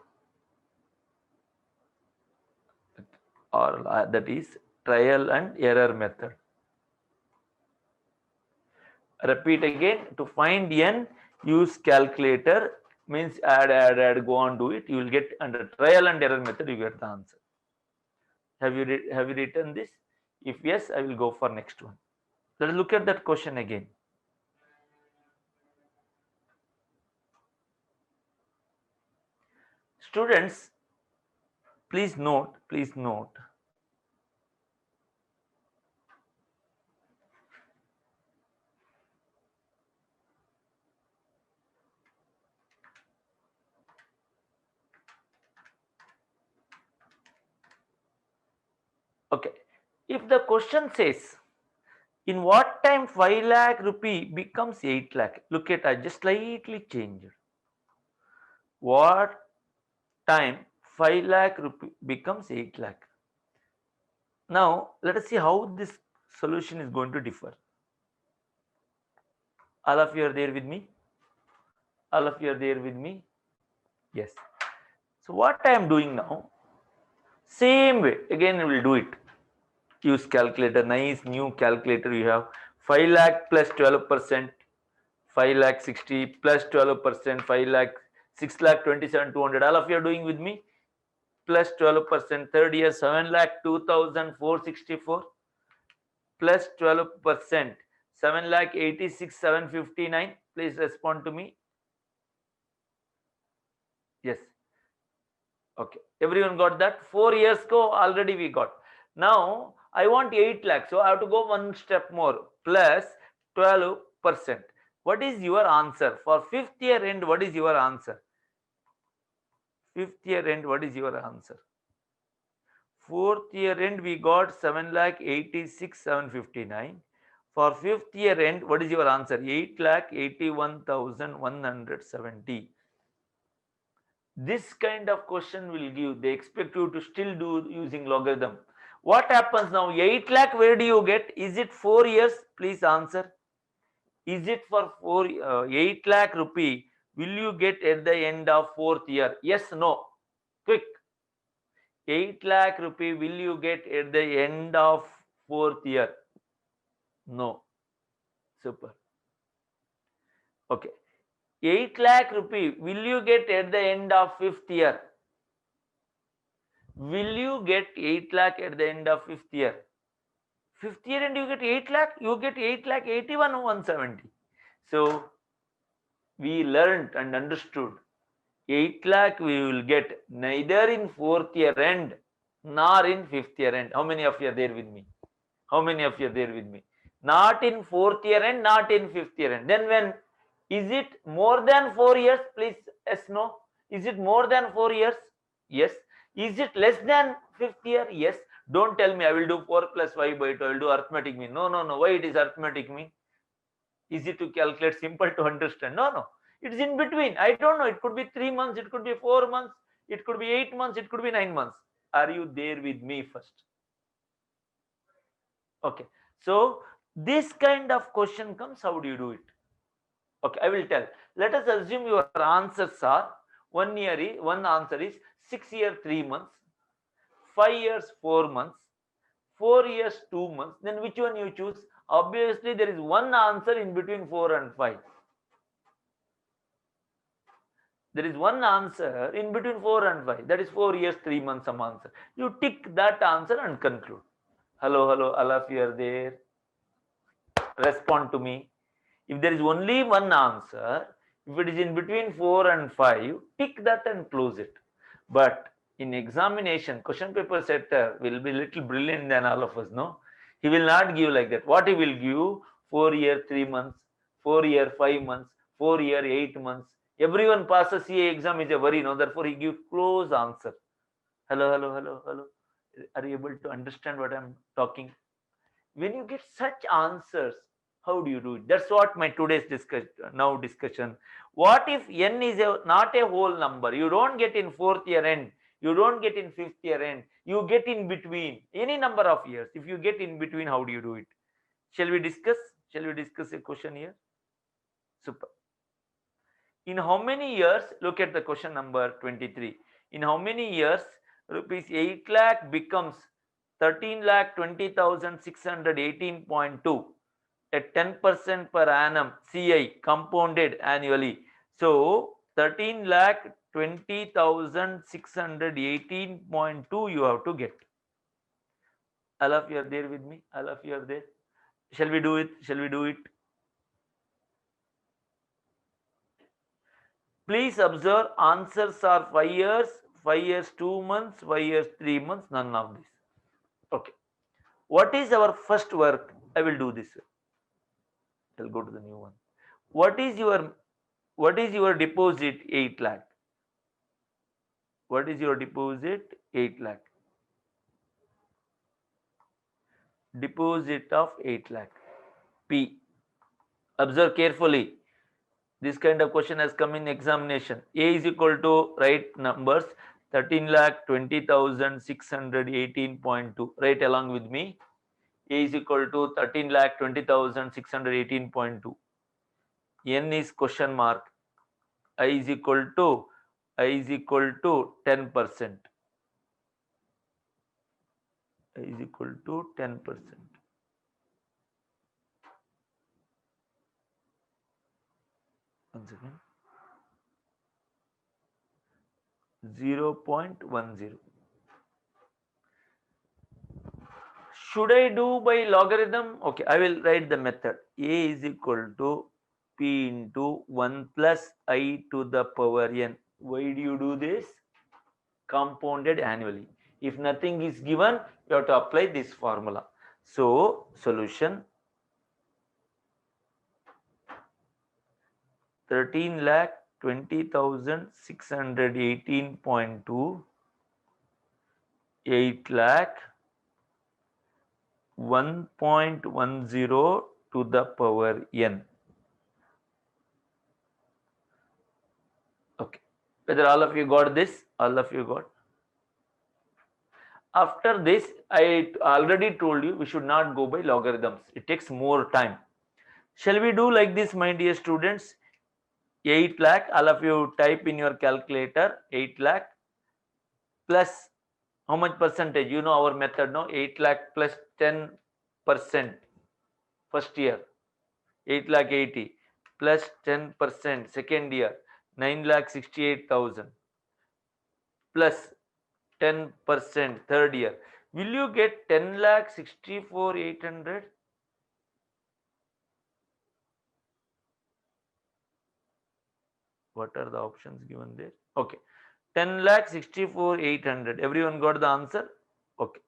or that is trial and error method. Repeat again. To find n, use calculator, means add, go on, do it. You will get under trial and error method, you get the answer. Have you written this? If yes, I will go for next one. Let's look at that question again. Students, please note. Okay. If the question says, in what time 5 lakh rupee becomes 8 lakh? Look at, I just slightly changed. What time 5 lakh rupee becomes 8 lakh? Now, let us see how this solution is going to differ. All of you are there with me? All of you are there with me? Yes. So what I am doing now, same way, again we will do it. Use calculator, nice new calculator you have. 5 lakh plus 12%, 5 lakh 60 plus 12%, 5 lakh 6 lakh 27,200. All of you are doing with me? Plus 12%, third year 7 lakh 2,464 plus 12%, 7 lakh 86,759. Please respond to me. Yes. Okay. Everyone got that? 4 years ago already we got. Now I want 8 lakh. So I have to go one step more. Plus 12%. What is your answer? For 5th year end, what is your answer? 5th year end, what is your answer? 4th year end, we got 7,86,759. For 5th year end, what is your answer? 8,81,170. This kind of question will give, they expect you to still do using logarithm. What happens now? 8 lakh, where do you get? Is it 4 years? Please answer. Is it for 8 lakh rupee? Will you get at the end of 4th year? Yes, no. Quick. 8 lakh rupee will you get at the end of 4th year? No. Super. Okay. 8 lakh rupee will you get at the end of 5th year? Will you get 8 lakh at the end of 5th year? 5th year and you get 8 lakh, you get 8 lakh 81 170. So we learned and understood 8 lakh we will get neither in 4th year end nor in 5th year end. How many of you are there with me? How many of you are there with me? Not in 4th year end, not in 5th year end. Then when is it more than 4 years? Please, yes, no. Is it more than 4 years? Yes. Is it less than 5th year? Yes. Don't tell me I will do 4 plus 5 by 2. I will do arithmetic mean. No, no, no. Why it is arithmetic mean? Easy to calculate, simple to understand. No, no. It's in between. I don't know. It could be 3 months. It could be 4 months. It could be 8 months. It could be 9 months. Are you there with me first? Okay. So this kind of question comes. How do you do it? Okay, I will tell. Let us assume your answers are 1 year. One answer is 6 years 3 months, 5 years 4 months, 4 years 2 months. Then which one you choose? Obviously, there is one answer in between 4 and 5. There is one answer in between 4 and 5. That is 4 years 3 months some answer. You tick that answer and conclude. Hello, hello, all of you are there. Respond to me. If there is only one answer, if it is in between 4 and 5, tick that and close it. But in examination, question paper setter will be little brilliant than all of us, no? He will not give like that. What he will give? 4 year 3 months, 4 year 5 months, 4 year 8 months. Everyone passes CA exam is a worry, no? Therefore, he gives close answer. Hello, hello, hello, hello. Are you able to understand what I'm talking? When you get such answers, how do you do it? That's what my today's discussion. What if n is not a whole number? You don't get in 4th year end, you don't get in 5th year end, you get in between any number of years. If you get in between, how do you do it? Shall we discuss? Shall we discuss a question here? Super. In how many years? Look at the question number 23. In how many years rupees 8 lakh becomes 13 lakh 20,618.2 at 10% per annum CI compounded annually? So 13 lakh 20,618.2 you have to get. All of you are there with me? All of you are there? Shall we do it? Shall we do it? Please observe, answers are 5 years, 5 years 2 months, 5 years 3 months, none of this. Okay. What is our first work? I will do this. I'll go to the new one. What is your deposit? 8 lakh. What is your deposit? 8 lakh. Deposit of 8 lakh. P. Observe carefully. This kind of question has come in examination. A is equal to, write numbers, 13 lakh 20,618.2. Write along with me. A is equal to 13 lakh 20,618.2. N is question mark. I is equal to 10%. I is equal to 10%. Once again. 0.10. Should I do by logarithm? Okay, I will write the method. A is equal to P into 1 plus I to the power n. Why do you do this? Compounded annually. If nothing is given, you have to apply this formula. So, solution 13 lakh 20,618.2, 8 lakh 1.10 to the power n. Okay. Whether all of you got this? All of you got? After this, I already told you we should not go by logarithms. It takes more time. Shall we do like this, my dear students? 8 lakh, all of you type in your calculator, 8 lakh plus how much percentage? You know our method, no? 8 lakh plus 10% first year, 8 lakh 80 plus 10% second year, 9 lakh 68,000 plus 10% third year. Will you get 10 lakh 64 800? What are the options given there? Okay, 10 lakh 64 800. Everyone got the answer? Okay.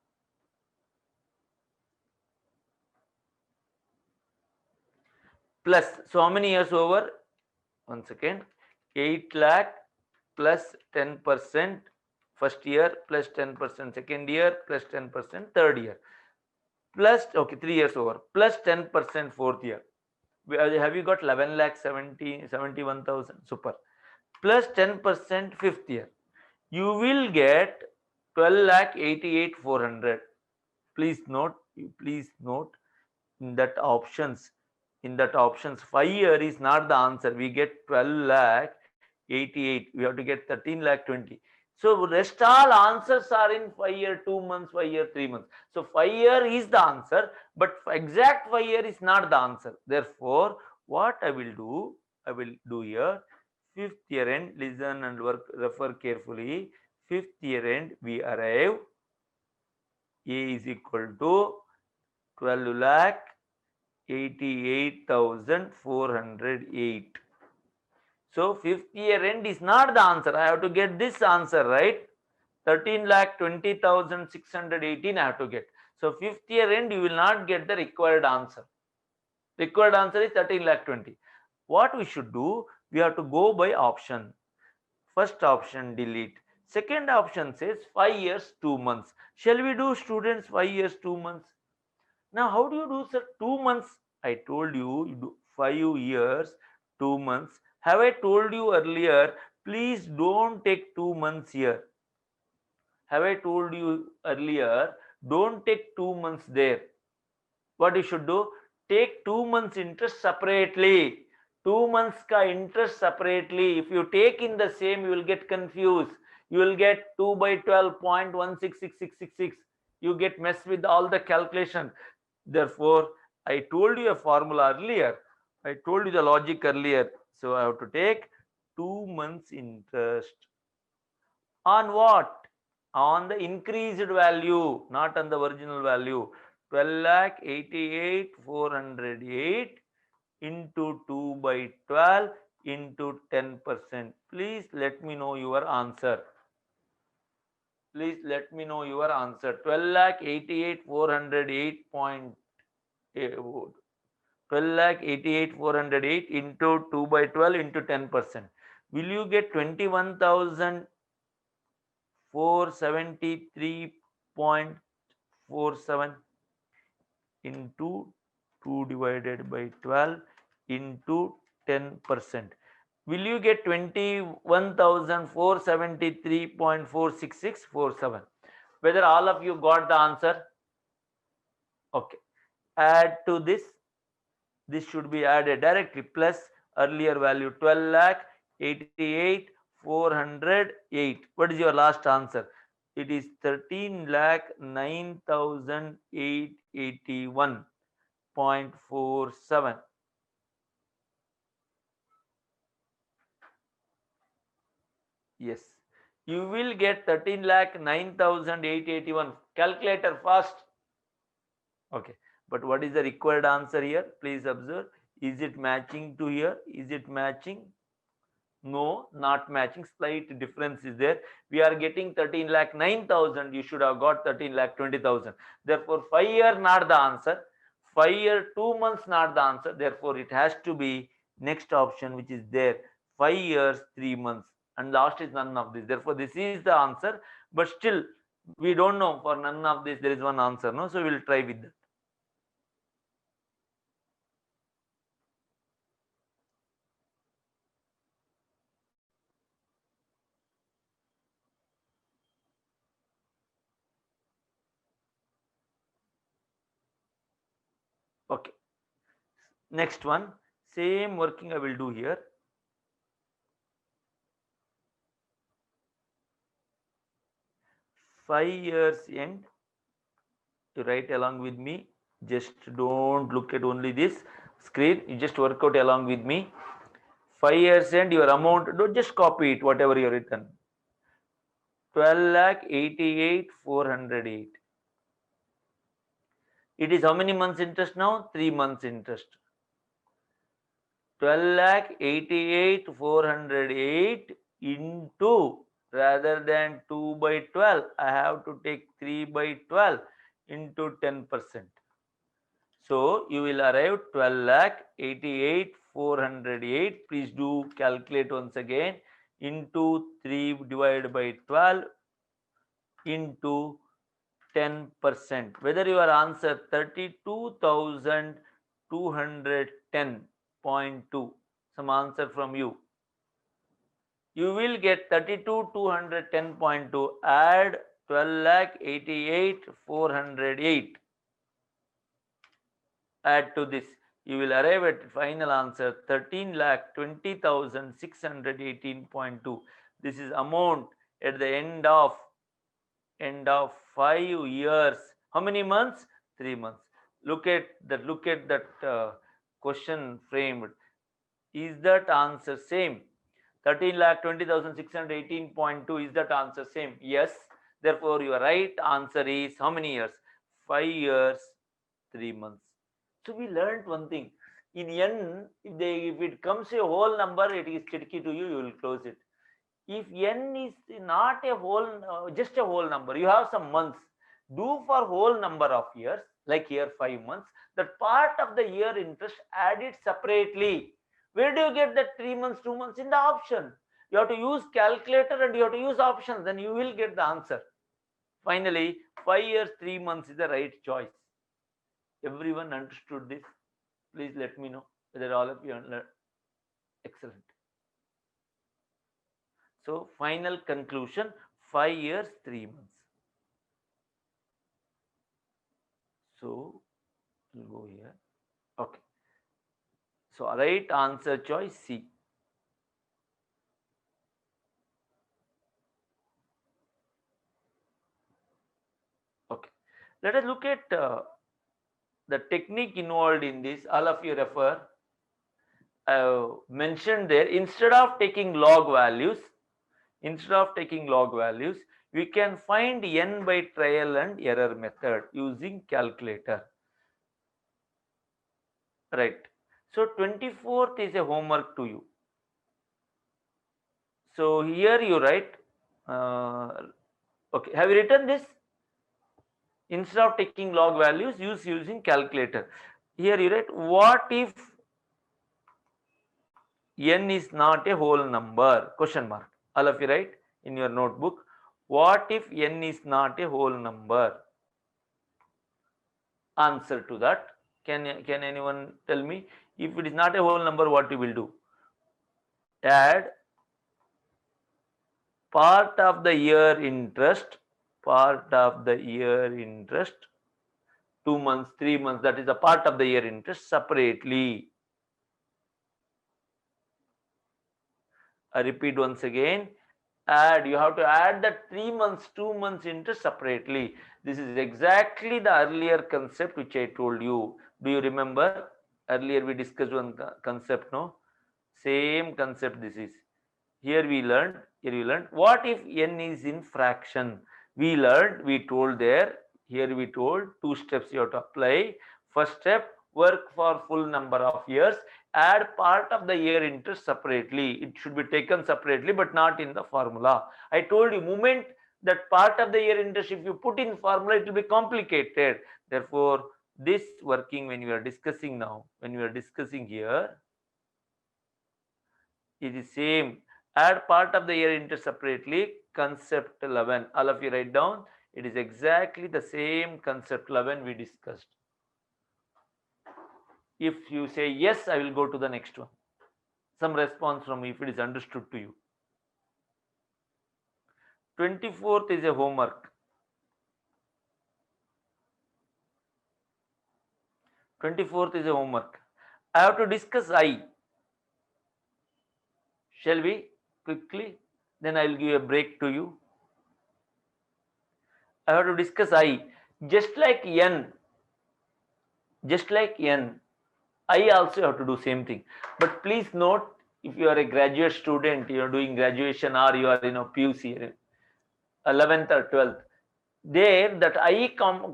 Plus, so how many years over? One second. 8 lakh plus 10% first year plus 10% second year plus 10% third year plus, okay, 3 years over plus 10% fourth year. Have you got 11 lakh 71,000? Super. Plus 10% fifth year. You will get 12 lakh 88 400. Please note, in that options 5 year is not the answer. We get 12 lakh 88. We have to get 13 lakh 20. So rest all answers are in 5 year 2 months, 5 year 3 months. So 5 year is the answer, but exact 5 year is not the answer. Therefore, what I will do here, fifth year end, listen and work, refer carefully. Fifth year end, we arrive A is equal to 12 lakh 88,408. So fifth year end is not the answer. I have to get this answer, right? 13 lakh 20,618 I have to get. So fifth year end you will not get the required answer. Required answer is 13 lakh 20. What we should do? We have to go by option. First option delete. Second option says 5 years 2 months. Shall we do, students, 5 years 2 months? Now how do you do, sir? 2 months. I told you, you do 5 years 2 months. Have I told you earlier, please don't take 2 months here? Have I told you earlier, don't take 2 months there? What you should do? Take 2 months interest separately. 2 months ka interest separately. If you take in the same, you will get confused. You will get 2 by 12.166666. You get messed with all the calculation. Therefore, I told you a formula earlier. I told you the logic earlier. So I have to take 2 months interest. On what? On the increased value, not on the original value. 12 lakh 88 408 into 2 by 12 into 10%. Please let me know your answer. Please let me know your answer. 12 lakh 88 408 point 12 lakh 88 408 into 2 by 12 into 10%. Will you get 21,473.47 into 2 divided by 12 into 10%? Will you get 21,473.46647? Whether all of you got the answer? Okay. Add to this. This should be added directly plus earlier value 12 lakh 88 408. What is your last answer? It is 13 lakh 9,881.47. Yes, you will get 13 lakh 9,881. Calculator fast. Okay, but what is the required answer here? Please observe. Is it matching to here? Is it matching? No, not matching. Slight difference is there. We are getting 13 lakh 9,000. You should have got 13 lakh 20,000. Therefore, 5 year not the answer. 5 year 2 months not the answer. Therefore, it has to be next option which is there. 5 years 3 months, and last is none of this. Therefore, this is the answer. But still, we don't know, for none of this there is one answer. No, so we will try with that. Okay, next one, same working I will do here. 5 years end, you write along with me. Just don't look at only this screen, you just work out along with me. 5 years end, your amount, don't just copy it, whatever you written. 12,88,408. It is how many months interest now? 3 months interest. 12,88,408 into, rather than 2 by 12, I have to take 3 by 12 into 10%. So you will arrive 12,88,408. Please do calculate once again, into 3 divided by 12 into 10%. Whether your answer 32,210.2, some answer from you. You will get 32,210.2. Add 12,88,408. Add to this, you will arrive at final answer 13,20,618.2. This is amount at the end of 5 years. How many months? 3 months. Look at that question framed. Is that answer same? 13,20,618.2. Is that answer same? Yes. Therefore, your right answer is how many years? 5 years, 3 months. So we learned one thing. In n, if it comes a whole number, it is tricky to you. You will close it. If n is not a whole, just a whole number, you have some months. Do for whole number of years, like here 5 months. That part of the year interest, add it separately. Where do you get that 3 months, 2 months? In the option. You have to use calculator and you have to use options. Then you will get the answer. Finally, 5 years, 3 months is the right choice. Everyone understood this? Please let me know whether all of you understood. Excellent. So final conclusion, 5 years, 3 months. So we'll go here. Okay. So right answer choice C. Okay. Let us look at the technique involved in this. All of you refer. I mentioned there, instead of taking log values, we can find n by trial and error method using calculator. Right. So 24th is a homework to you. So here you write, okay, have you written this? Instead of taking log values, using calculator. Here you write, what if n is not a whole number? Question mark. All of you write in your notebook, what if n is not a whole number? Answer to that. Can anyone tell me? If it is not a whole number, what you will do? Add part of the year interest, 2 months, 3 months, that is a part of the year interest separately. I repeat once again, you have to add that 3 months, 2 months interest separately. This is exactly the earlier concept which I told you. Do you remember? Earlier we discussed one concept, no? Same concept this is. Here we learned, what if n is in fraction? We told there, here we told 2 steps you have to apply. First step, work for full number of years, add part of the year interest separately. It should be taken separately, but not in the formula. I told you, moment that part of the year interest, if you put in formula, it will be complicated. Therefore, this working when we are discussing now, here, it is same. Add part of the year interest separately. Concept 11. All of you write down. It is exactly the same concept 11 we discussed. If you say yes, I will go to the next one. Some response from me if it is understood to you. 24th is a homework. 24th is a homework. I have to discuss I. Shall we quickly? Then I will give a break to you. I have to discuss I. Just like N, just like N, I also have to do same thing. But please note, if you are a graduate student, you are doing graduation or you are PUC, 11th or 12th, there that I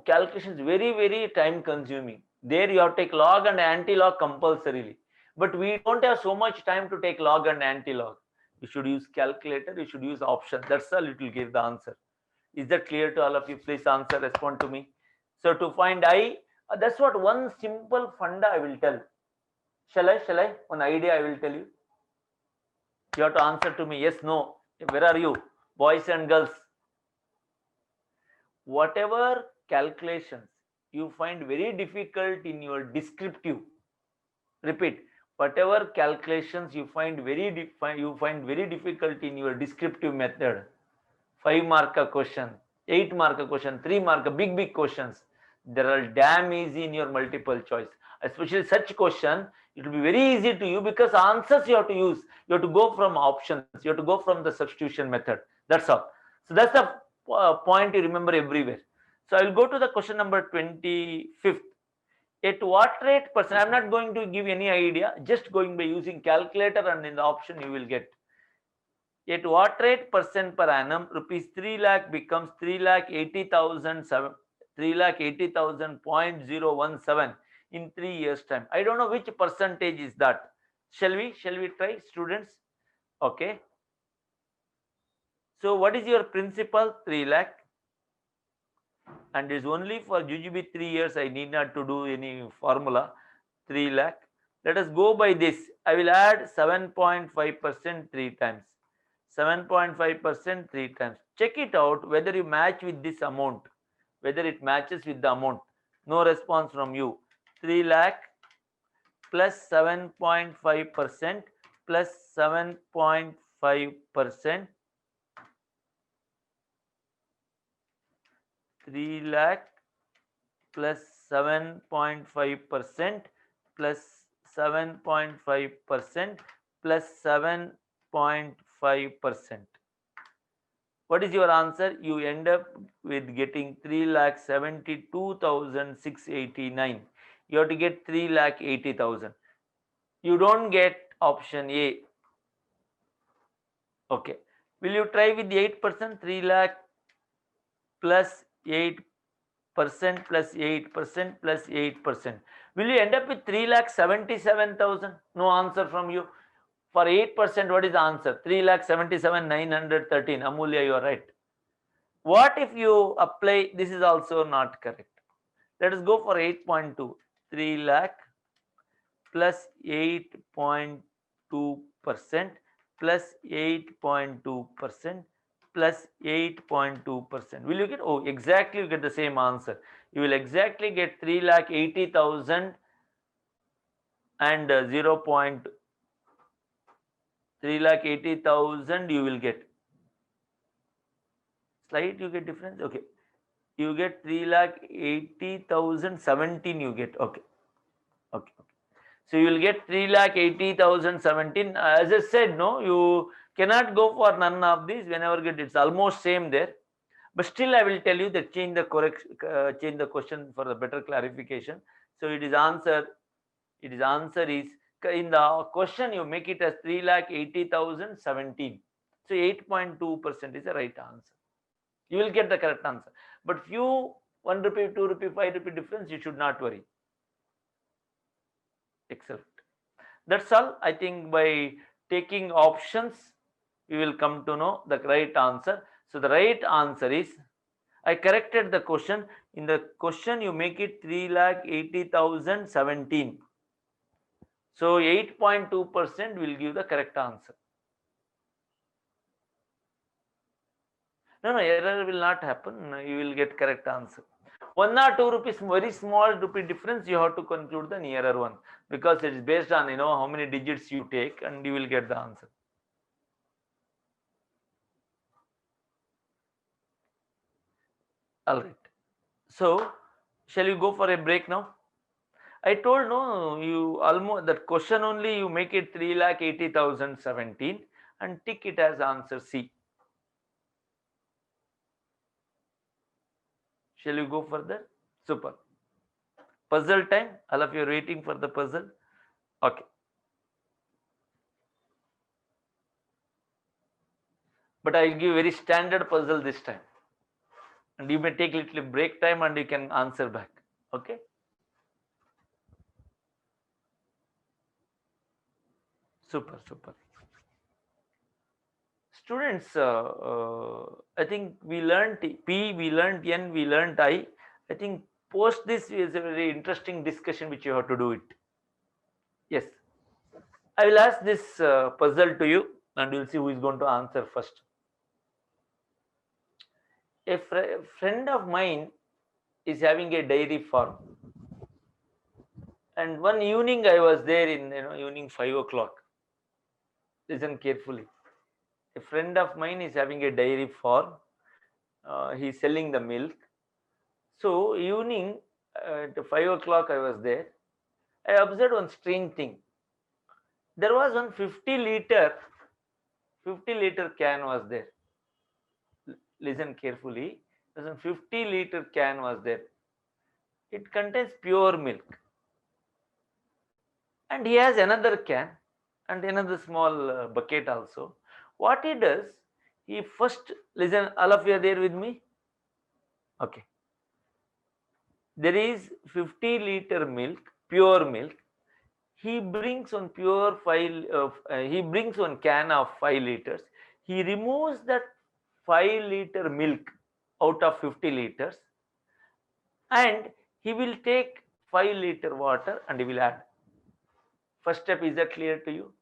calculation is very time consuming. There you have to take log and anti-log compulsorily. But we don't have so much time to take log and anti-log. You should use calculator, you should use option. That's all it will give the answer. Is that clear to all of you? Please answer, respond to me. So to find I, that's what one simple funda I will tell. Shall I? One idea I will tell you. You have to answer to me, yes, no. Where are you? Boys and girls. Whatever calculations you find very difficult in your descriptive, repeat, whatever calculations you find very difficult in your descriptive method, 5 mark a question, 8 mark a question, 3 mark a big questions, they are damn easy in your multiple choice. Especially such question, it will be very easy to you because answers you have to use. You have to go from options. You have to go from the substitution method. That's all. So that's the point you remember everywhere. So I will go to the question number 25th. At what rate percent? I'm not going to give any idea. Just going by using calculator and in the option you will get. At what rate percent per annum rupees 3 lakh becomes 3,80,000 3,80,000.017 in 3 years time? I don't know which percentage is that. Shall we try, students? Okay. So what is your principal? 3 lakh, and it's only for UGB 3 years. I need not to do any formula. 3 lakh. Let us go by this. I will add 7.5% 3 times. 7.5% 3 times. Check it out whether you match with this amount, whether it matches with the amount. No response from you. 3 lakh plus 7.5% plus 7.5%. 3 lakh plus 7.5% plus 7.5% plus 7.5%. What is your answer? You end up with getting 3,72,689. You have to get 3,80,000. You don't get option A. Okay. Will you try with the 8%? 3 lakh plus 8% plus 8% plus 8%. Will you end up with 3,77,000? No answer from you. For 8%, what is the answer? 3,77,913. Amulya, you are right. What if you apply? This is also not correct. Let us go for 8.2. 3 lakh plus 8.2% plus 8.2% plus 8.2%. Will you get? Oh, exactly, you get the same answer. You will exactly get 3,80,000 and 3,80,000 you will get. Slight you get difference. Okay. You get 3,80,017 you get. Okay. Okay. So you will get 3,80,017. As I said, no, you cannot go for none of these. Whenever get it's almost same there. But still, I will tell you that change the question for the better clarification. So it is answer. It is answer is in the question you make it as 3,80,017. So 8.2% is the right answer. You will get the correct answer. But few 1 rupee, 2 rupee, 5 rupee difference, you should not worry. Excellent. That's all. I think by taking options, we will come to know the right answer. So the right answer is, I corrected the question. In the question, you make it 3,80,017. So 8.2% will give the correct answer. No, error will not happen. You will get correct answer. 1 or 2 rupees, very small rupee difference, you have to conclude the nearer one, because it is based on how many digits you take, and you will get the answer. All right. So shall we go for a break now? I told no, you almost that question only you make it 3,80,017 and tick it as answer C. Shall you go further? Super. Puzzle time. All of you are waiting for the puzzle. Okay. But I'll give very standard puzzle this time. And you may take little break time and you can answer back. Okay. Super, super. Students, I think we learned P, we learned N, we learned I. I think post this is a very interesting discussion which you have to do it. Yes. I will ask this puzzle to you and you'll see who is going to answer first. A friend of mine is having a dairy farm. And one evening I was there in evening 5 o'clock. Listen carefully. A friend of mine is having a dairy farm. He's selling the milk. So evening at 5 o'clock I was there. I observed one strange thing. There was one 50 liter can was there. Listen carefully. There's one 50-liter can was there. It contains pure milk. And he has another can and another small bucket also. What he does, he first, listen, all of you are there with me? Okay. There is 50-liter milk, pure milk. He brings one he brings one can of 5 liters. He removes that 5-liter milk out of 50 liters and he will take 5-liter water and he will add. First step, is that clear to you?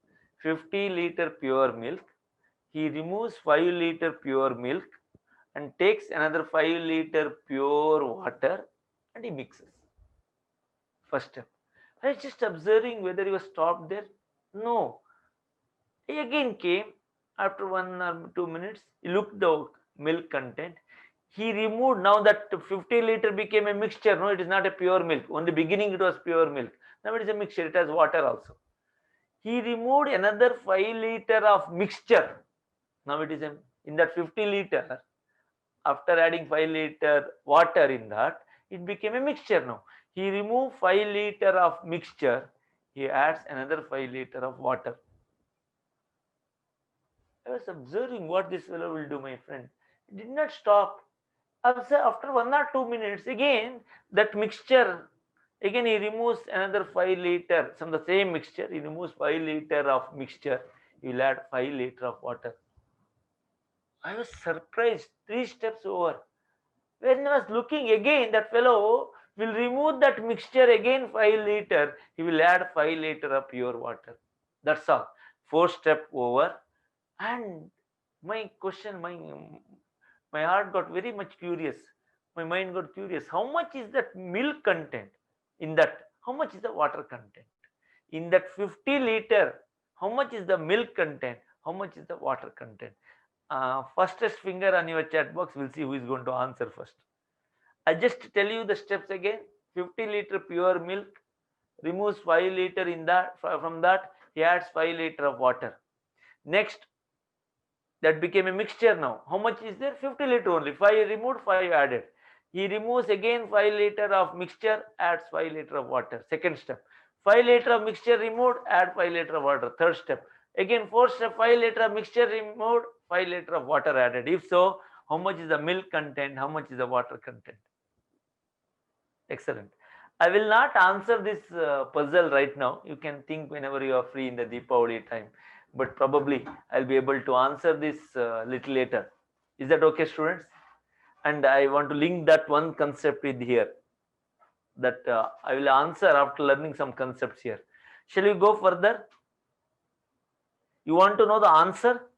50-liter pure milk. He removes 5-liter pure milk and takes another 5-liter pure water and he mixes. First step. I was just observing whether he was stopped there. No. He again came after 1 or 2 minutes. He looked the milk content. He removed, now that 50-liter became a mixture. No, it is not a pure milk. Only beginning it was pure milk. Now it is a mixture. It has water also. He removed another 5-liter of mixture. Now it is in that 50-liter. After adding 5-liter water in that, it became a mixture now. He removed 5-liter of mixture. He adds another 5-liter of water. I was observing what this fellow will do, my friend. He did not stop. After 1 or 2 minutes, again that mixture, again he removes another 5-liter from the same mixture. He removes 5-liter of mixture. He will add 5-liter of water. I was surprised. 3 steps over. When I was looking again, that fellow will remove that mixture again 5-liter. He will add 5-liter of pure water. That's all. 4 step over. And my question, my heart got very much curious. My mind got curious. How much is that milk content in that? How much is the water content? In that 50-liter, how much is the milk content? How much is the water content? Fastest finger on your chat box, we'll see who is going to answer first. I just tell you the steps again. 50-liter pure milk, removes 5-liter in that. From that, he adds 5-liter of water. Next, that became a mixture now. How much is there? 50-liter only. 5 removed, 5 added. He removes again 5-liter of mixture, adds 5-liter of water. Second step. 5-liter of mixture removed, add 5-liter of water. Third step. Again, fourth step, 5-liter of mixture removed, 5-liter of water added. If so, how much is the milk content? How much is the water content? Excellent. I will not answer this puzzle right now. You can think whenever you are free in the Deepavali time. But probably I'll be able to answer this little later. Is that okay, students? And I want to link that one concept with here. That I will answer after learning some concepts here. Shall we go further? You want to know the answer?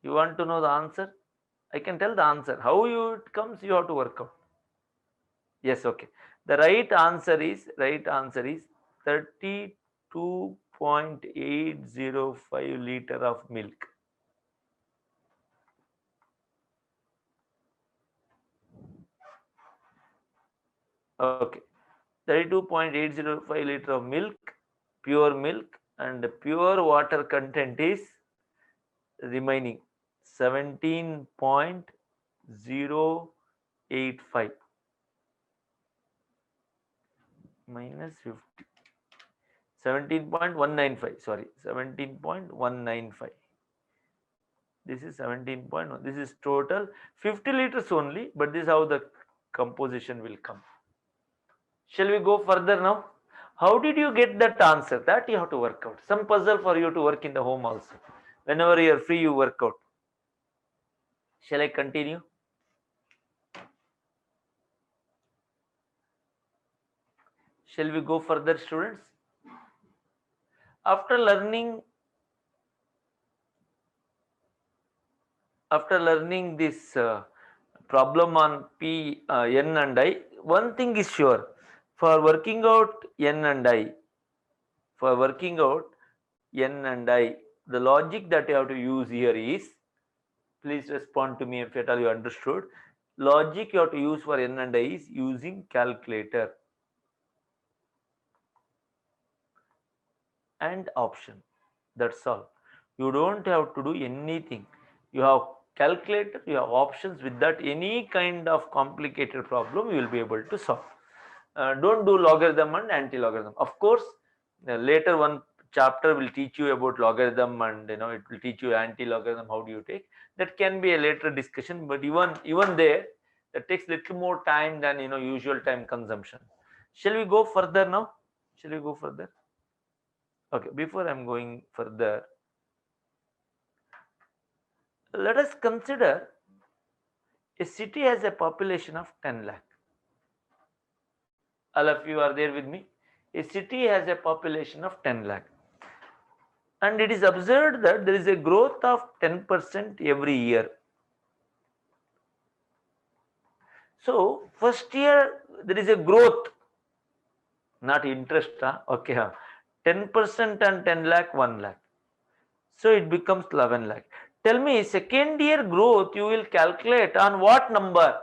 You want to know the answer? I can tell the answer. How it comes, you have to work out. Yes, okay. The right answer is 32.805 liter of milk. Okay. 32.805 liter of milk, pure milk, and pure water content is remaining 17.085 minus 50, 17.195, sorry, 17.195. This is 17.1. This is total 50 liters only, but this is how the composition will come. Shall we go further now? How did you get that answer? That you have to work out. Some puzzle for you to work in the home also. Whenever you are free, you work out. Shall I continue? Shall we go further, students? After learning this problem on P, N and I, one thing is sure. For working out N and I, the logic that you have to use here is, please respond to me if at all you understood. Logic you have to use for N and I is using calculator and option. That's all. You don't have to do anything. You have calculator, you have options. With that, any kind of complicated problem you will be able to solve. Don't do logarithm and anti-logarithm. Of course, later one chapter will teach you about logarithm, and it will teach you anti-logarithm. How do you take? That can be a later discussion, but even there, that takes little more time than usual time consumption. Shall we go further now? Shall we go further? Okay, before I'm going further, let us consider a city has a population of 10 lakh. All of you are there with me? A city has a population of 10 lakh. And it is observed that there is a growth of 10% every year. So, first year there is a growth, not interest. Okay, 10% and 10 lakh, 1 lakh. So, it becomes 11 lakh. Tell me, second year growth you will calculate on what number?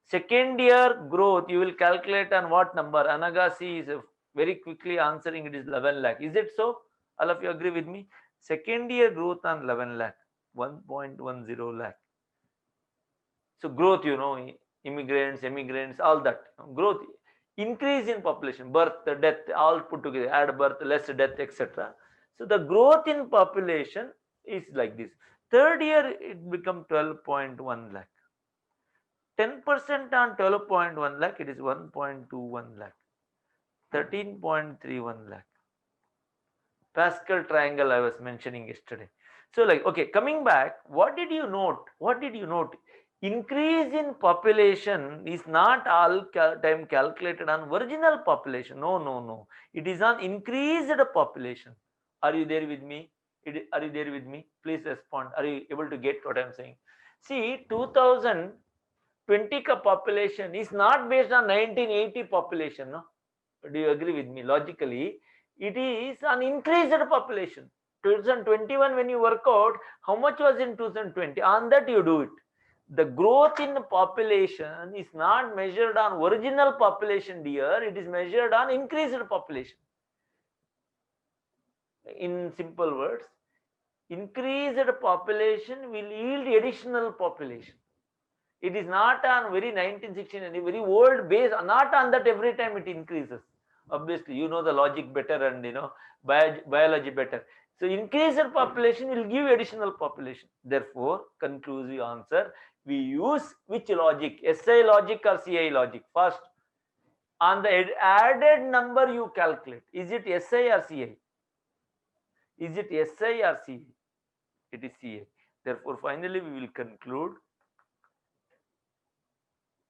Second year growth you will calculate on what number? Anagasi is very quickly answering, it is 11 lakh. Is it so? All of you agree with me? Second year growth on 11 lakh, 1.10 lakh. So growth, immigrants, all that. Growth, increase in population, birth, death, all put together, add birth, less death, etc. So the growth in population is like this. Third year it become 12.1 lakh. 10% on 12.1 lakh, it is 1.21 lakh. 13.31 lakh. Pascal triangle I was mentioning yesterday. So okay, coming back, what did you note? Increase in population is not all time calculated on original population. No. It is on increased population. Are you there with me? Are you there with me? Please respond. Are you able to get what I am saying? See, 2020 population is not based on 1980 population. No? Do you agree with me? Logically, it is an increased population. 2021, when you work out, how much was in 2020? On that you do it. The growth in the population is not measured on original population, dear. It is measured on increased population. In simple words, increased population will yield additional population. It is not on very 1916 and very old base, not on that every time it increases. Obviously, you know the logic better and biology better. So increased population will give additional population. Therefore, conclusive answer, we use which logic? SI logic or CI logic? First, on the added number you calculate. Is it SI or CI? Is it SI or CI? It is CI. Therefore, finally we will conclude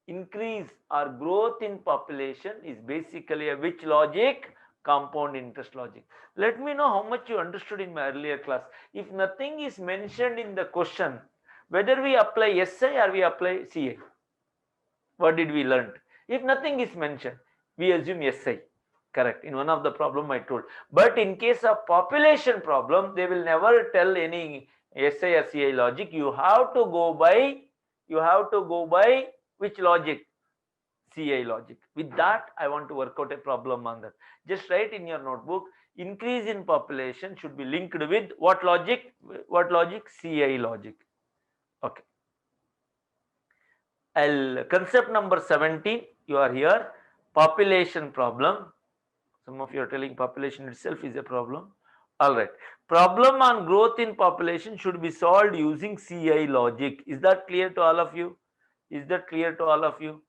increase or growth in population is basically a which logic? Compound interest logic. Let me know how much you understood in my earlier class. If nothing is mentioned in the question, whether we apply SI or we apply CI, what did we learn? If nothing is mentioned, we assume SI. Correct. In one of the problem I told. But in case of population problem, they will never tell any SI or CI logic. You have to go by which logic? CI logic. With that, I want to work out a problem on that. Just write in your notebook, increase in population should be linked with what logic? What logic? CI logic. Okay. Concept number 17, you are here, population problem. Some of you are telling population itself is a problem. All right. Problem on growth in population should be solved using CI logic. Is that clear to all of you? Is that clear to all of you?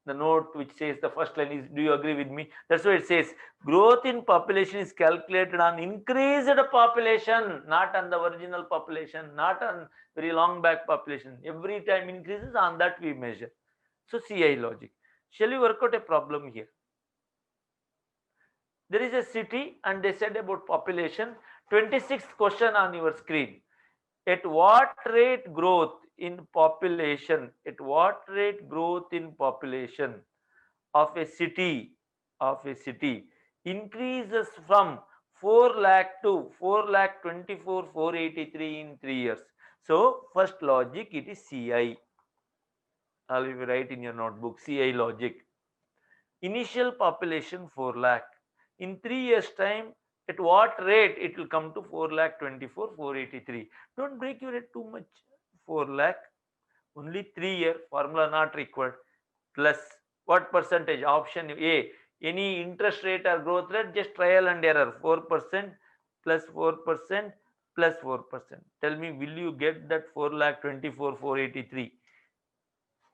The note which says the first line is, do you agree with me? That's why it says growth in population is calculated on increased population, not on the original population, not on very long back population. Every time increases, on that we measure. So CI logic. Shall we work out a problem here? There is a city and they said about population. 26th question on your screen. At what rate growth in population, at what rate growth in population of a city increases from 4 lakh to 4 lakh 24 483 in 3 years? So first logic, it is CI. I'll write in your notebook, CI logic. Initial population 4 lakh. In 3 years time, at what rate it will come to 4 lakh 24 483? Don't break your head too much. 4 lakh, only 3 year, formula not required, plus what percentage? Option A, any interest rate or growth rate, just trial and error, 4% plus 4% plus 4%. Tell me, will you get that 4 lakh 24 483?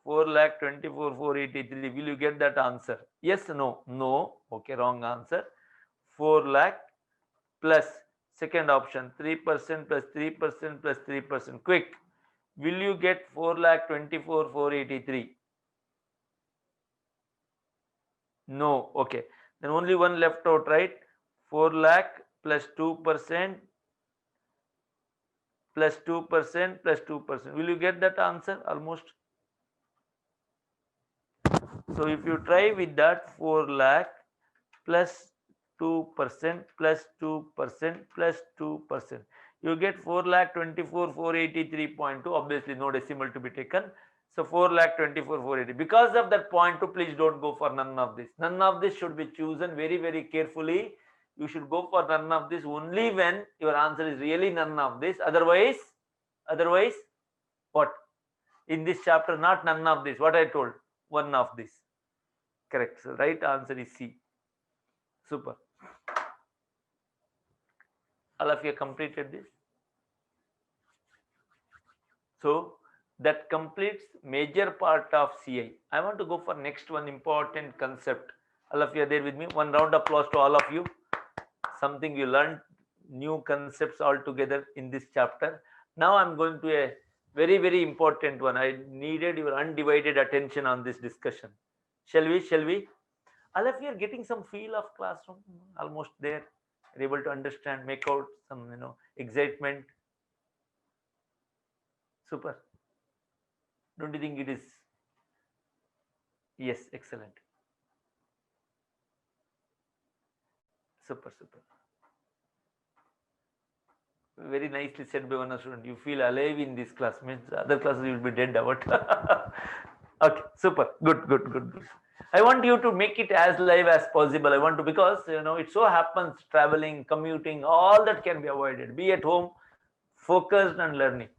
4 lakh 24 483, will you get that answer? Yes, no? No. Okay, wrong answer. 4 lakh plus second option 3% plus 3% plus 3%. Quick, will you get 4 lakh 24 483? No. Okay, then only one left out, right? 4 lakh plus 2% plus 2% plus 2%. Will you get that answer? Almost. So if you try with that, 4 lakh plus 2% plus 2% plus 2%, you get 4 lakh 24 483.2. Obviously no decimal to be taken. So 4 lakh 24 480. Because of that 0.2, please don't go for none of this. None of this should be chosen very, very carefully. You should go for none of this only when your answer is really none of this. Otherwise, what? In this chapter, not none of this. What I told, one of this. Correct. So right answer is C. Super. All of you completed this. So that completes major part of CI. I want to go for next one important concept. All of you are there with me? One round of applause to all of you. Something you learned, new concepts altogether in this chapter. Now I'm going to a very, very important one. I needed your undivided attention on this discussion. Shall we? All of you are getting some feel of classroom, almost there. Are able to understand, make out some, excitement. Super. Don't you think it is? Yes, excellent. Super. Very nicely said by one student. You feel alive in this class. Means other classes you will be dead out. Okay, super. Good. I want you to make it as live as possible. I want to, because it so happens traveling, commuting, all that can be avoided. Be at home, focused and learning.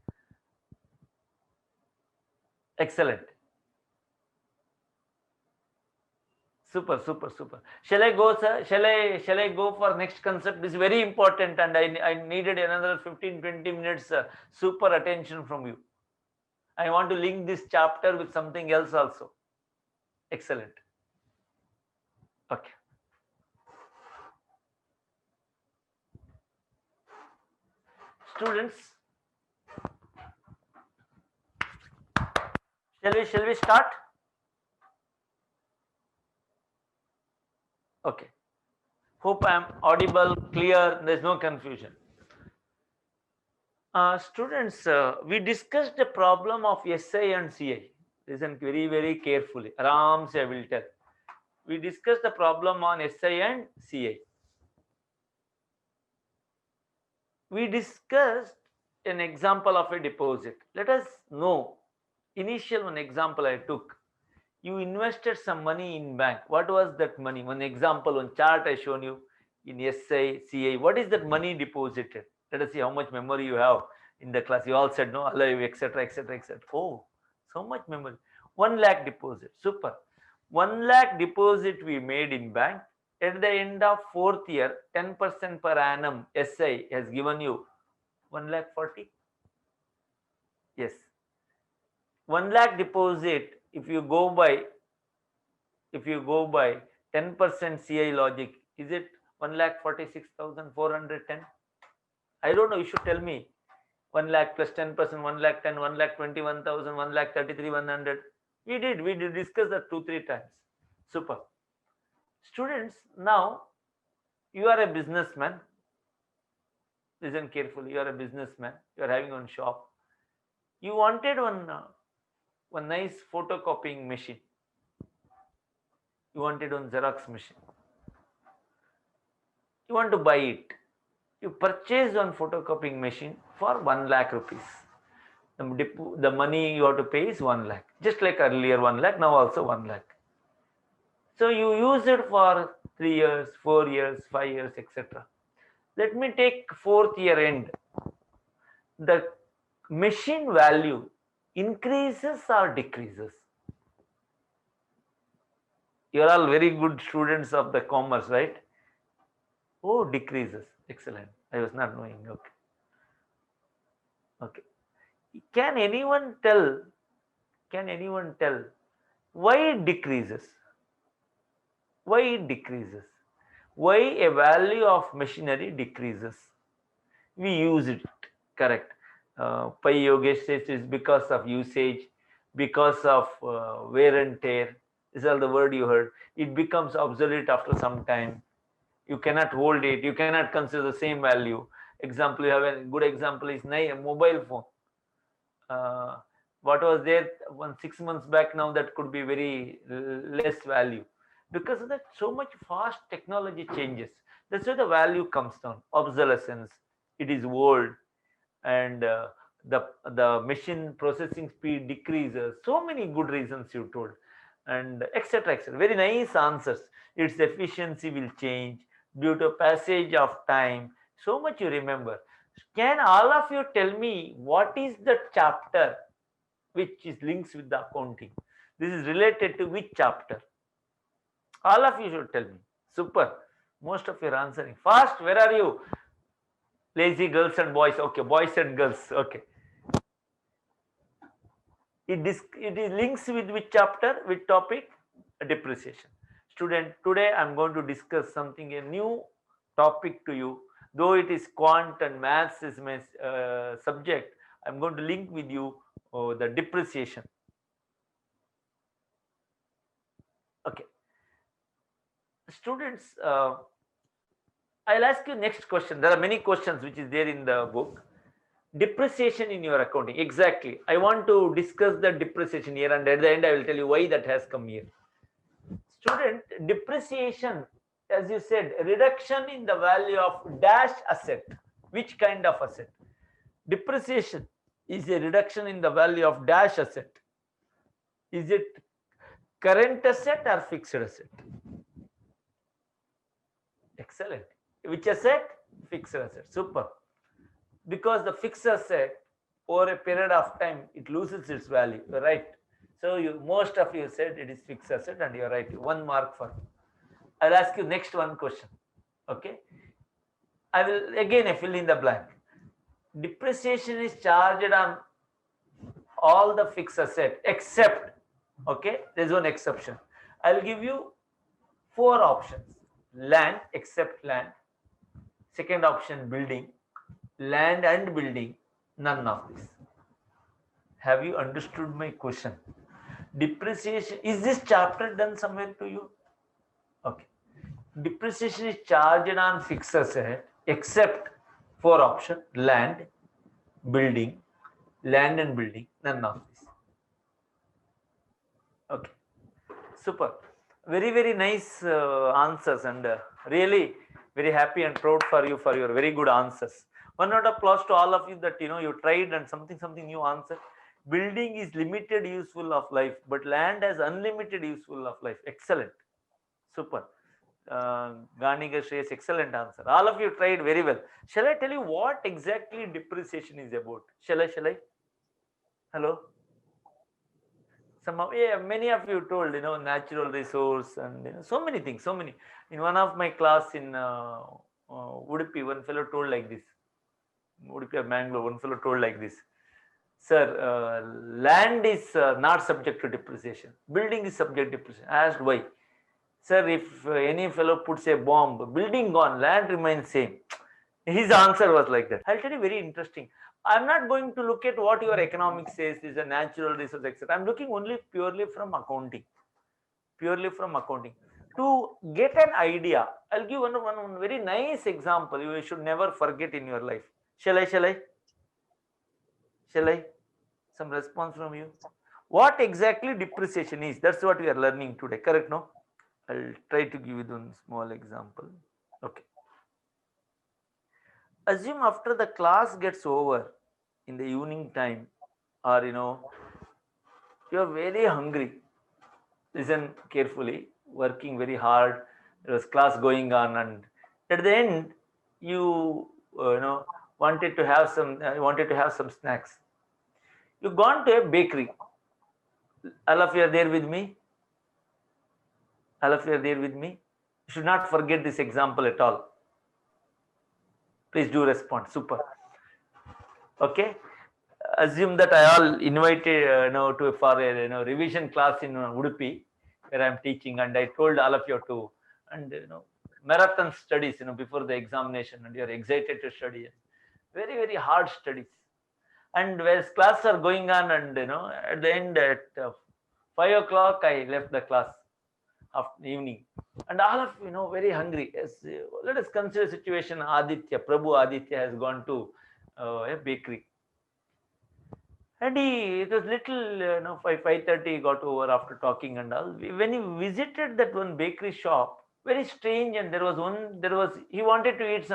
Excellent. Super. Shall I go, sir? Shall I go for next concept? This is very important, and I needed another 15-20 minutes super attention from you. I want to link this chapter with something else also. Excellent. Okay. Students, shall we start? Okay. Hope I am audible, clear, there is no confusion. Students, we discussed the problem of SI and CI. Listen very, very carefully. Aram se I will tell. We discussed the problem on SI and CI. We discussed an example of a deposit. Let us know. Initial one example I took. You invested some money in bank. What was that money? One example, one chart I shown you in SI, CI. What is that money deposited? Let us see how much memory you have in the class. You all said no, alive, etc., etc., etc. Oh, so much memory. 1 lakh deposit. Super. 1 lakh deposit we made in bank. At the end of 4th year, 10% per annum SI has given you 1 lakh 40. Yes. 1 lakh deposit, if you go by 10% CI logic, is it 1,46,410? I don't know. You should tell me. 1 lakh plus 10%, 1 lakh 10, 1 lakh 21,000, 1 lakh 33,100. We did discuss that 2-3 times. Super. Students, now you are a businessman. Listen carefully. You are a businessman. You are having one shop. You wanted one nice photocopying machine. You wanted one Xerox machine. You want to buy it. You purchase one photocopying machine for 1 lakh rupees. The money you have to pay is 1 lakh. Just like earlier 1 lakh, now also 1 lakh. So you use it for 3 years, 4 years, 5 years, etc. Let me take 4th year end. The machine value increases or decreases? You are all very good students of the commerce, right? Oh, decreases. Excellent. I was not knowing. Okay. Okay. Can anyone tell why it decreases? Why it decreases? Why a value of machinery decreases? We use it, correct. Pai Yogesh says it's because of usage, because of wear and tear. These are the word you heard. It becomes obsolete after some time. You cannot hold it. You cannot consider the same value. Example, you have a good example is a mobile phone. What was there 6 months back, now that could be very less value. Because of that, so much fast technology changes. That's why the value comes down. Obsolescence, it is old, and the machine processing speed decreases. So many good reasons you told, and etc., etc. Very nice answers. Its efficiency will change due to passage of time. So much you remember. Can all of you tell me what is the chapter which is links with the accounting? This is related to which chapter? All of you should tell me. Super. Most of you are answering. Fast. Where are you? Lazy girls and boys. Okay. Boys and girls. Okay. It is links with which chapter, which topic? Depreciation. Student, today I am going to discuss something, a new topic to you. Though it is quant and maths is my subject, I am going to link with you the depreciation. Okay. Students, I'll ask you next question. There are many questions which is there in the book. Depreciation in your accounting. Exactly. I want to discuss the depreciation here, and at the end I will tell you why that has come here. Student, depreciation, as you said, reduction in the value of dash asset. Which kind of asset? Depreciation is a reduction in the value of dash asset. Is it current asset or fixed asset? Excellent. Which asset? Fixed asset. Super. Because the fixed asset over a period of time it loses its value, right? So most of you said it is fixed asset, and you're right. 1 mark for. I'll ask you next one question. Okay. I will again fill in the blank. Depreciation is charged on all the fixed asset except, okay, there's one exception. I'll give you 4 options. Land, except land. Second option, building. Land and building, none of this. Have you understood my question? Depreciation, is this chapter done somewhere to you? Okay. Depreciation is charged on fixed asset except 4 options: land, building, land and building, none of this. Okay. Super. Very, very nice answers, and really very happy and proud for you for your very good answers. One round of applause to all of you that you tried and something new answer. Building is limited useful of life, but land has unlimited useful of life. Excellent. Super. Ganiga Shreyas, excellent answer. All of you tried very well. Shall I tell you what exactly depreciation is about? Shall I? Hello? Yeah, many of you told, natural resource and so many things, so many. In one of my class in Udupi, one fellow told like this. Udupi or Mangalore, one fellow told like this. Sir, land is not subject to depreciation. Building is subject to depreciation. I asked why. Sir, if any fellow puts a bomb, building gone, land remains same. His answer was like that. I'll tell you very interesting. I'm not going to look at what your economics says is a natural resource, etc. I'm looking only purely from accounting. Purely from accounting. To get an idea, I'll give one very nice example you should never forget in your life. Shall I? Some response from you. What exactly depreciation is? That's what we are learning today. Correct, no? I'll try to give you one small example. Okay. Assume after the class gets over in the evening time, or you're very hungry. Listen carefully, working very hard. There was class going on, and at the end, you wanted to have some snacks. You gone to a bakery. All of you are there with me. All of you are there with me. You should not forget this example at all. Please do respond. Super. Okay. Assume that I all invited for a revision class in Udupi, where I'm teaching, and I told all of you to and marathon studies before the examination, and you're excited to study very, very hard studies. And whereas classes are going on, and at the end at 5 o'clock I left the class after evening, and all of very hungry. Yes, let us consider situation. Prabhu Aditya has gone to a bakery, and it was little 5:30 got over after talking and all. When he visited that one bakery shop, very strange, and he wanted to eat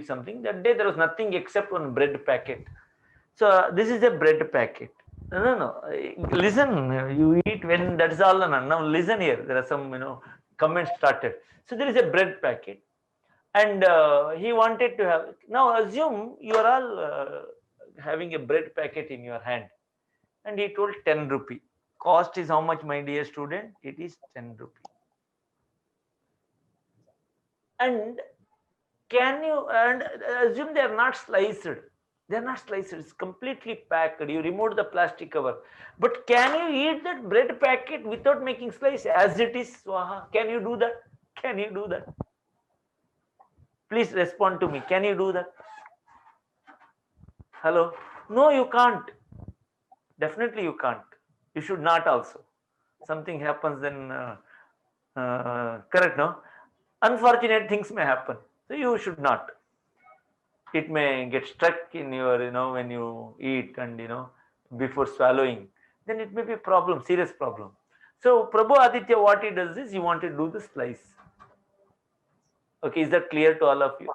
something. That day there was nothing except one bread packet. So this is a bread packet. No. Listen, you eat when that's all. Now listen here. There are some comments started. So there is a bread packet, and he wanted to have. Now assume you are all having a bread packet in your hand, and he told 10 rupee. Cost is how much, my dear student? It is 10 rupee. And can you assume they are not sliced? They're not sliced. It's completely packed. You remove the plastic cover. But can you eat that bread packet without making slice as it is? Swaha. Can you do that? Can you do that? Please respond to me. Can you do that? Hello? No, you can't. Definitely you can't. You should not also. Something happens then, correct, no? Unfortunate things may happen. So you should not. It may get stuck in your, when you eat and, before swallowing. Then it may be a problem, serious problem. So Prabhu Aditya, what he does is he wanted to do the slice. Okay, is that clear to all of you?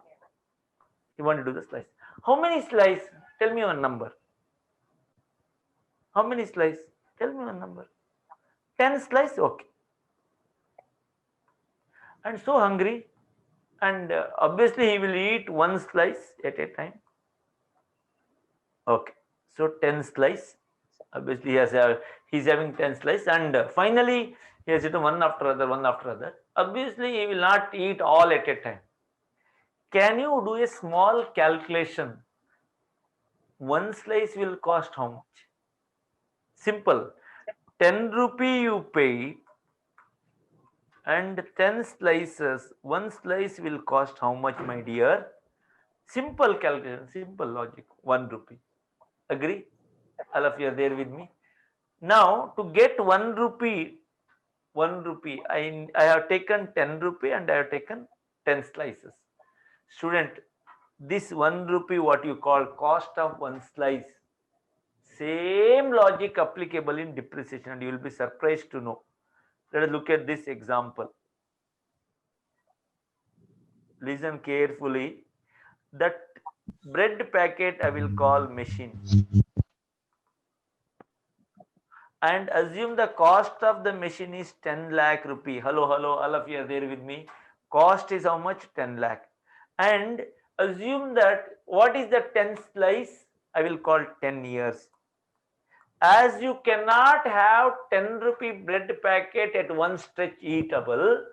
He wanted to do the slice. How many slice? Tell me one number. How many slice? Tell me one number. 10 slice? Okay. And so hungry, and obviously he will eat one slice at a time. Okay, so 10 slice. Obviously he's having 10 slice, and finally he has eaten one after other. Obviously he will not eat all at a time. Can you do a small calculation? One slice will cost how much? Simple. 10 rupee you pay, and 10 slices, one slice will cost how much, my dear? Simple calculation, simple logic, 1 rupee. Agree? All of you are there with me? Now to get 1 rupee, I have taken 10 rupee and I have taken 10 slices. Student, this 1 rupee, what you call cost of one slice, same logic applicable in depreciation, and you will be surprised to know. Let us look at this example. Listen carefully. That bread packet I will call machine. and assume the cost of the machine is 10 lakh rupee. Hello, hello, all of you are there with me. Cost is how much? 10 lakh. And assume that what is the 10th slice? I will call 10 years. As you cannot have 10 rupee bread packet at one stretch eatable,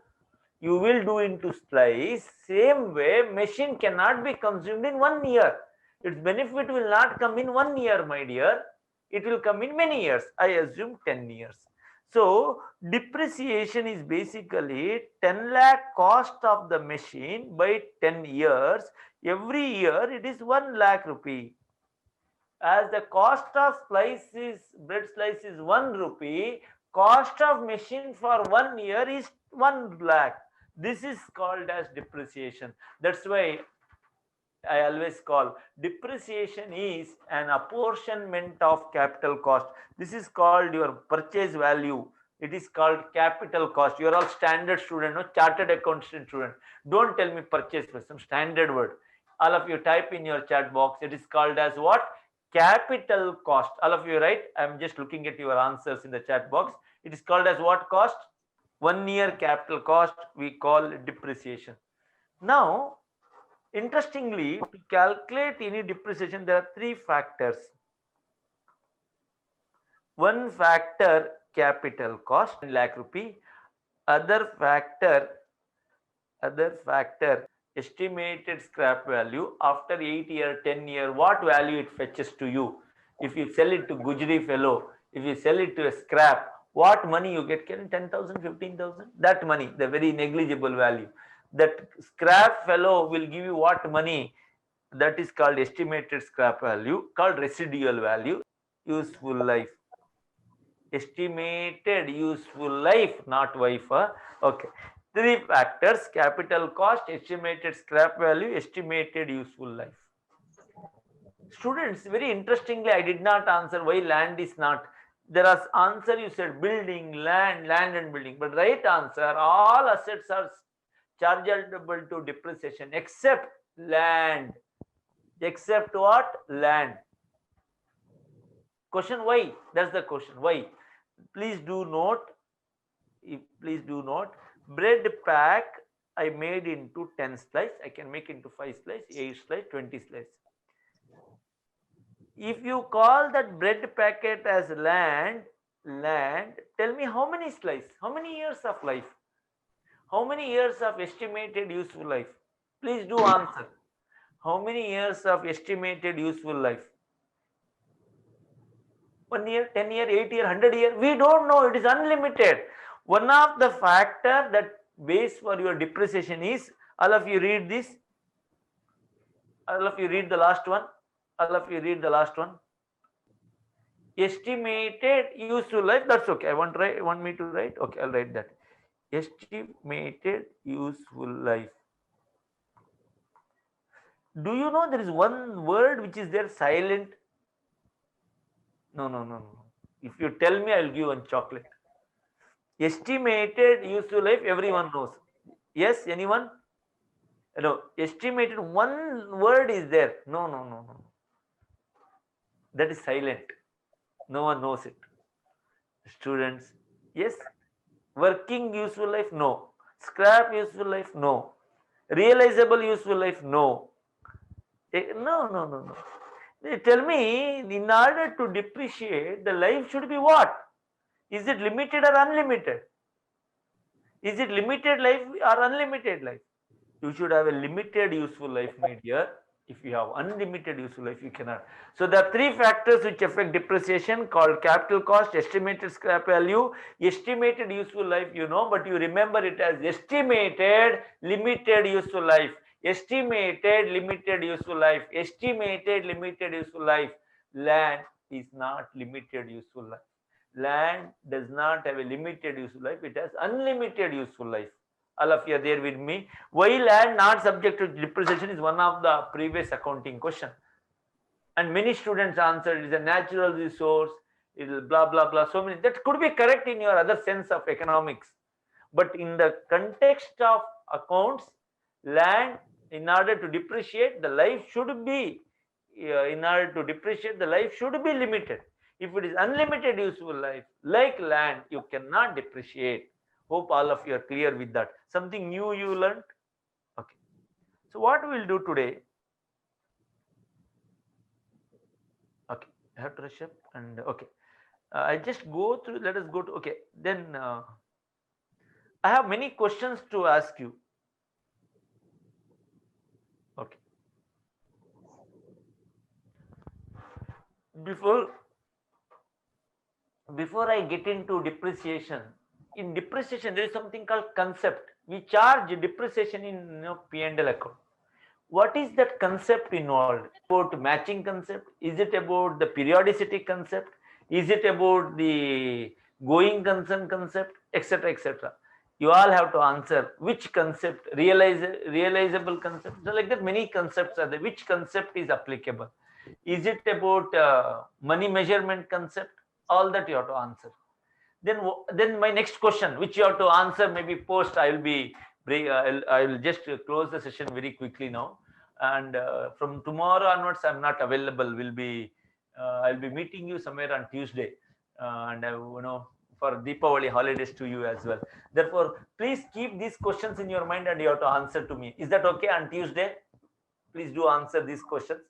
you will do into slice. Same way, machine cannot be consumed in 1 year. Its benefit will not come in 1 year, my dear. It will come in many years. I assume 10 years. So depreciation is basically 10 lakh cost of the machine by 10 years. Every year it is 1 lakh rupee. As the cost of bread slice is 1 rupee, cost of machine for 1 year is 1 lakh. This is called as depreciation. That's why I always call depreciation is an apportionment of capital cost. This is called your purchase value. It is called capital cost. You are all standard student, no chartered accountant student. Don't tell me purchase price, some standard word. All of you type in your chat box. It is called as what? Capital cost. All of you, right? I'm just looking at your answers in the chat box. It is called as what cost? 1 year capital cost. We call depreciation. Now, interestingly, to calculate any depreciation, there are three factors. One factor, capital cost, 1 lakh rupee. Other factor, estimated scrap value. After 8 year, 10 year, what value it fetches to you? If you sell it to Gujri fellow, if you sell it to a scrap, what money you get? Can 10,000, 15,000? That money, the very negligible value. That scrap fellow will give you what money? That is called estimated scrap value, called residual value, useful life. Estimated useful life, not wife. Okay. Three factors: capital cost, estimated scrap value, estimated useful life. Students, very interestingly, I did not answer why land is not. There are answer you said building, land and building. But right answer, all assets are chargeable to depreciation except land. Except what? Land. Question why? That's the question. Why? Please do note. Please do note. Bread pack I made into 10 slice. I can make into 5 slice, 8 slice, 20 slice. If you call that bread packet as land, tell me how many slice? How many years of life? How many years of estimated useful life? Please do answer. How many years of estimated useful life? 1 year, 10 year, 8 year, 100 year? We don't know. It is unlimited. One of the factor that base for your depreciation is, all of you read this. All of you read the last one. All of you read the last one. Estimated useful life. That's okay. Want me to write? Okay, I'll write that. Estimated useful life. Do you know there is one word which is there silent? No. If you tell me, I'll give one chocolate. Estimated useful life, everyone knows. Yes, anyone? No, estimated, one word is there. No. That is silent. No one knows it. Students, yes. Working useful life, no. Scrap useful life, no. Realizable useful life, no. No. They tell me, in order to depreciate, the life should be what? Is it limited or unlimited? Is it limited life or unlimited life? You should have a limited useful life, my dear. If you have unlimited useful life, you cannot. So there are three factors which affect depreciation, called capital cost, estimated scrap value, estimated useful life, you know, but you remember it as estimated limited useful life. Estimated limited useful life. Estimated limited useful life. Land is not limited useful life. Land does not have a limited useful life. It has unlimited useful life. All of you are there with me. Why land not subject to depreciation is one of the previous accounting question. And many students answered it is a natural resource, it is blah blah blah. So many that could be correct in your other sense of economics. But in the context of accounts, land, in order to depreciate, the life should be limited. If it is unlimited useful life, like land, you cannot depreciate. Hope all of you are clear with that. Something new you learned? Okay. So what we will do today, okay, I have to rush up and okay. I just go through, let us go to, okay, then I have many questions to ask you. Okay. Before before I get into depreciation, in depreciation there is something called concept. We charge depreciation in P&L account. What is that concept involved? About matching concept? Is it about the periodicity concept? Is it about the going concern concept, etc., etc.? You all have to answer which concept, realizable concept. So like that, many concepts are there. Which concept is applicable? Is it about money measurement concept? All that you have to answer. Then my next question, which you have to answer, maybe post. I will just close the session very quickly now, and from tomorrow onwards, I'm not available. I'll be meeting you somewhere on Tuesday, and for Deepavali holidays to you as well. Therefore, please keep these questions in your mind, and you have to answer to me. Is that okay on Tuesday? Please do answer these questions.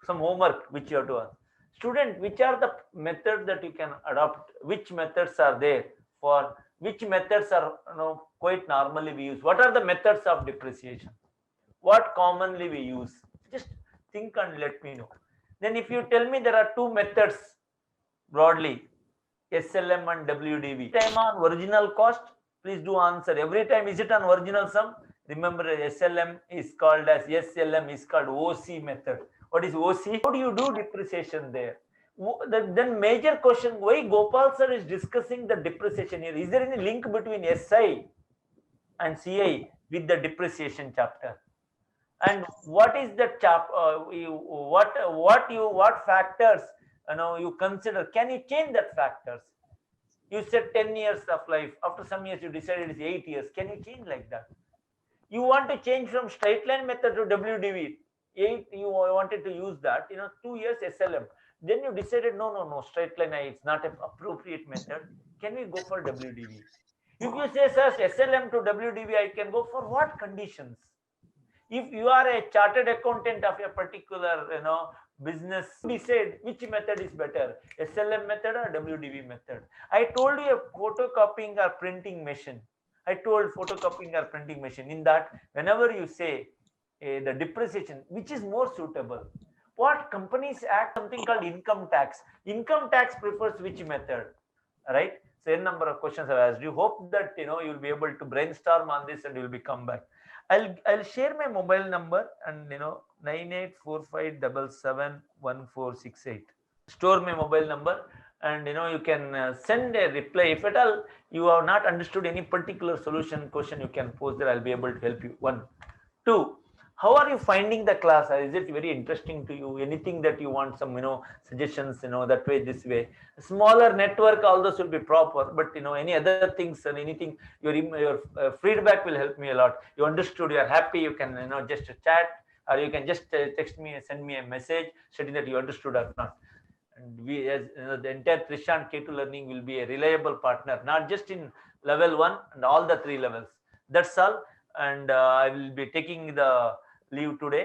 Some homework which you have to answer. Student, which are the methods that you can adopt? Which methods are there? For which methods are quite normally we use? What are the methods of depreciation? What commonly we use? Just think and let me know. Then if you tell me there are two methods broadly, SLM and WDV. Time on original cost, please do answer. Every time is it on original sum? Remember, SLM is called as SLM is called OC method. What is OC? How do you do depreciation there? Then major question, why Gopal sir is discussing the depreciation here? Is there any link between SI and CI with the depreciation chapter? And what is the what factors you consider? Can you change that factors? You said 10 years of life. After some years, you decided it's 8 years. Can you change like that? You want to change from straight line method to WDV. 8, you wanted to use that. 2 years SLM. Then you decided, no, straight line, it's not an appropriate method. Can we go for WDV? If you say, sir, SLM to WDV, I can go for what conditions? If you are a chartered accountant of a particular, business, decide which method is better, SLM method or WDV method. I told you a photocopying or printing machine. I told photocopying or printing machine. In that, whenever you say the depreciation, which is more suitable? What companies act something called income tax. Income tax prefers which method, right? So, a number of questions I've asked you. Hope that you'll be able to brainstorm on this and you'll be come back. I'll share my mobile number and 9845771468. Store my mobile number and you can send a reply. If at all you have not understood any particular solution question, you can post there. I'll be able to help you. 1, 2. How are you finding the class? Is it very interesting to you? Anything that you want some suggestions, that way, this way? Smaller network, all those will be proper, but any other things and anything, your feedback will help me a lot. You understood, you are happy, you can just chat, or you can just text me and send me a message stating that you understood or not. And we, as the entire Trishant K2 Learning will be a reliable partner, not just in level 1 and all the 3 levels. That's all. And I will be taking the leave today.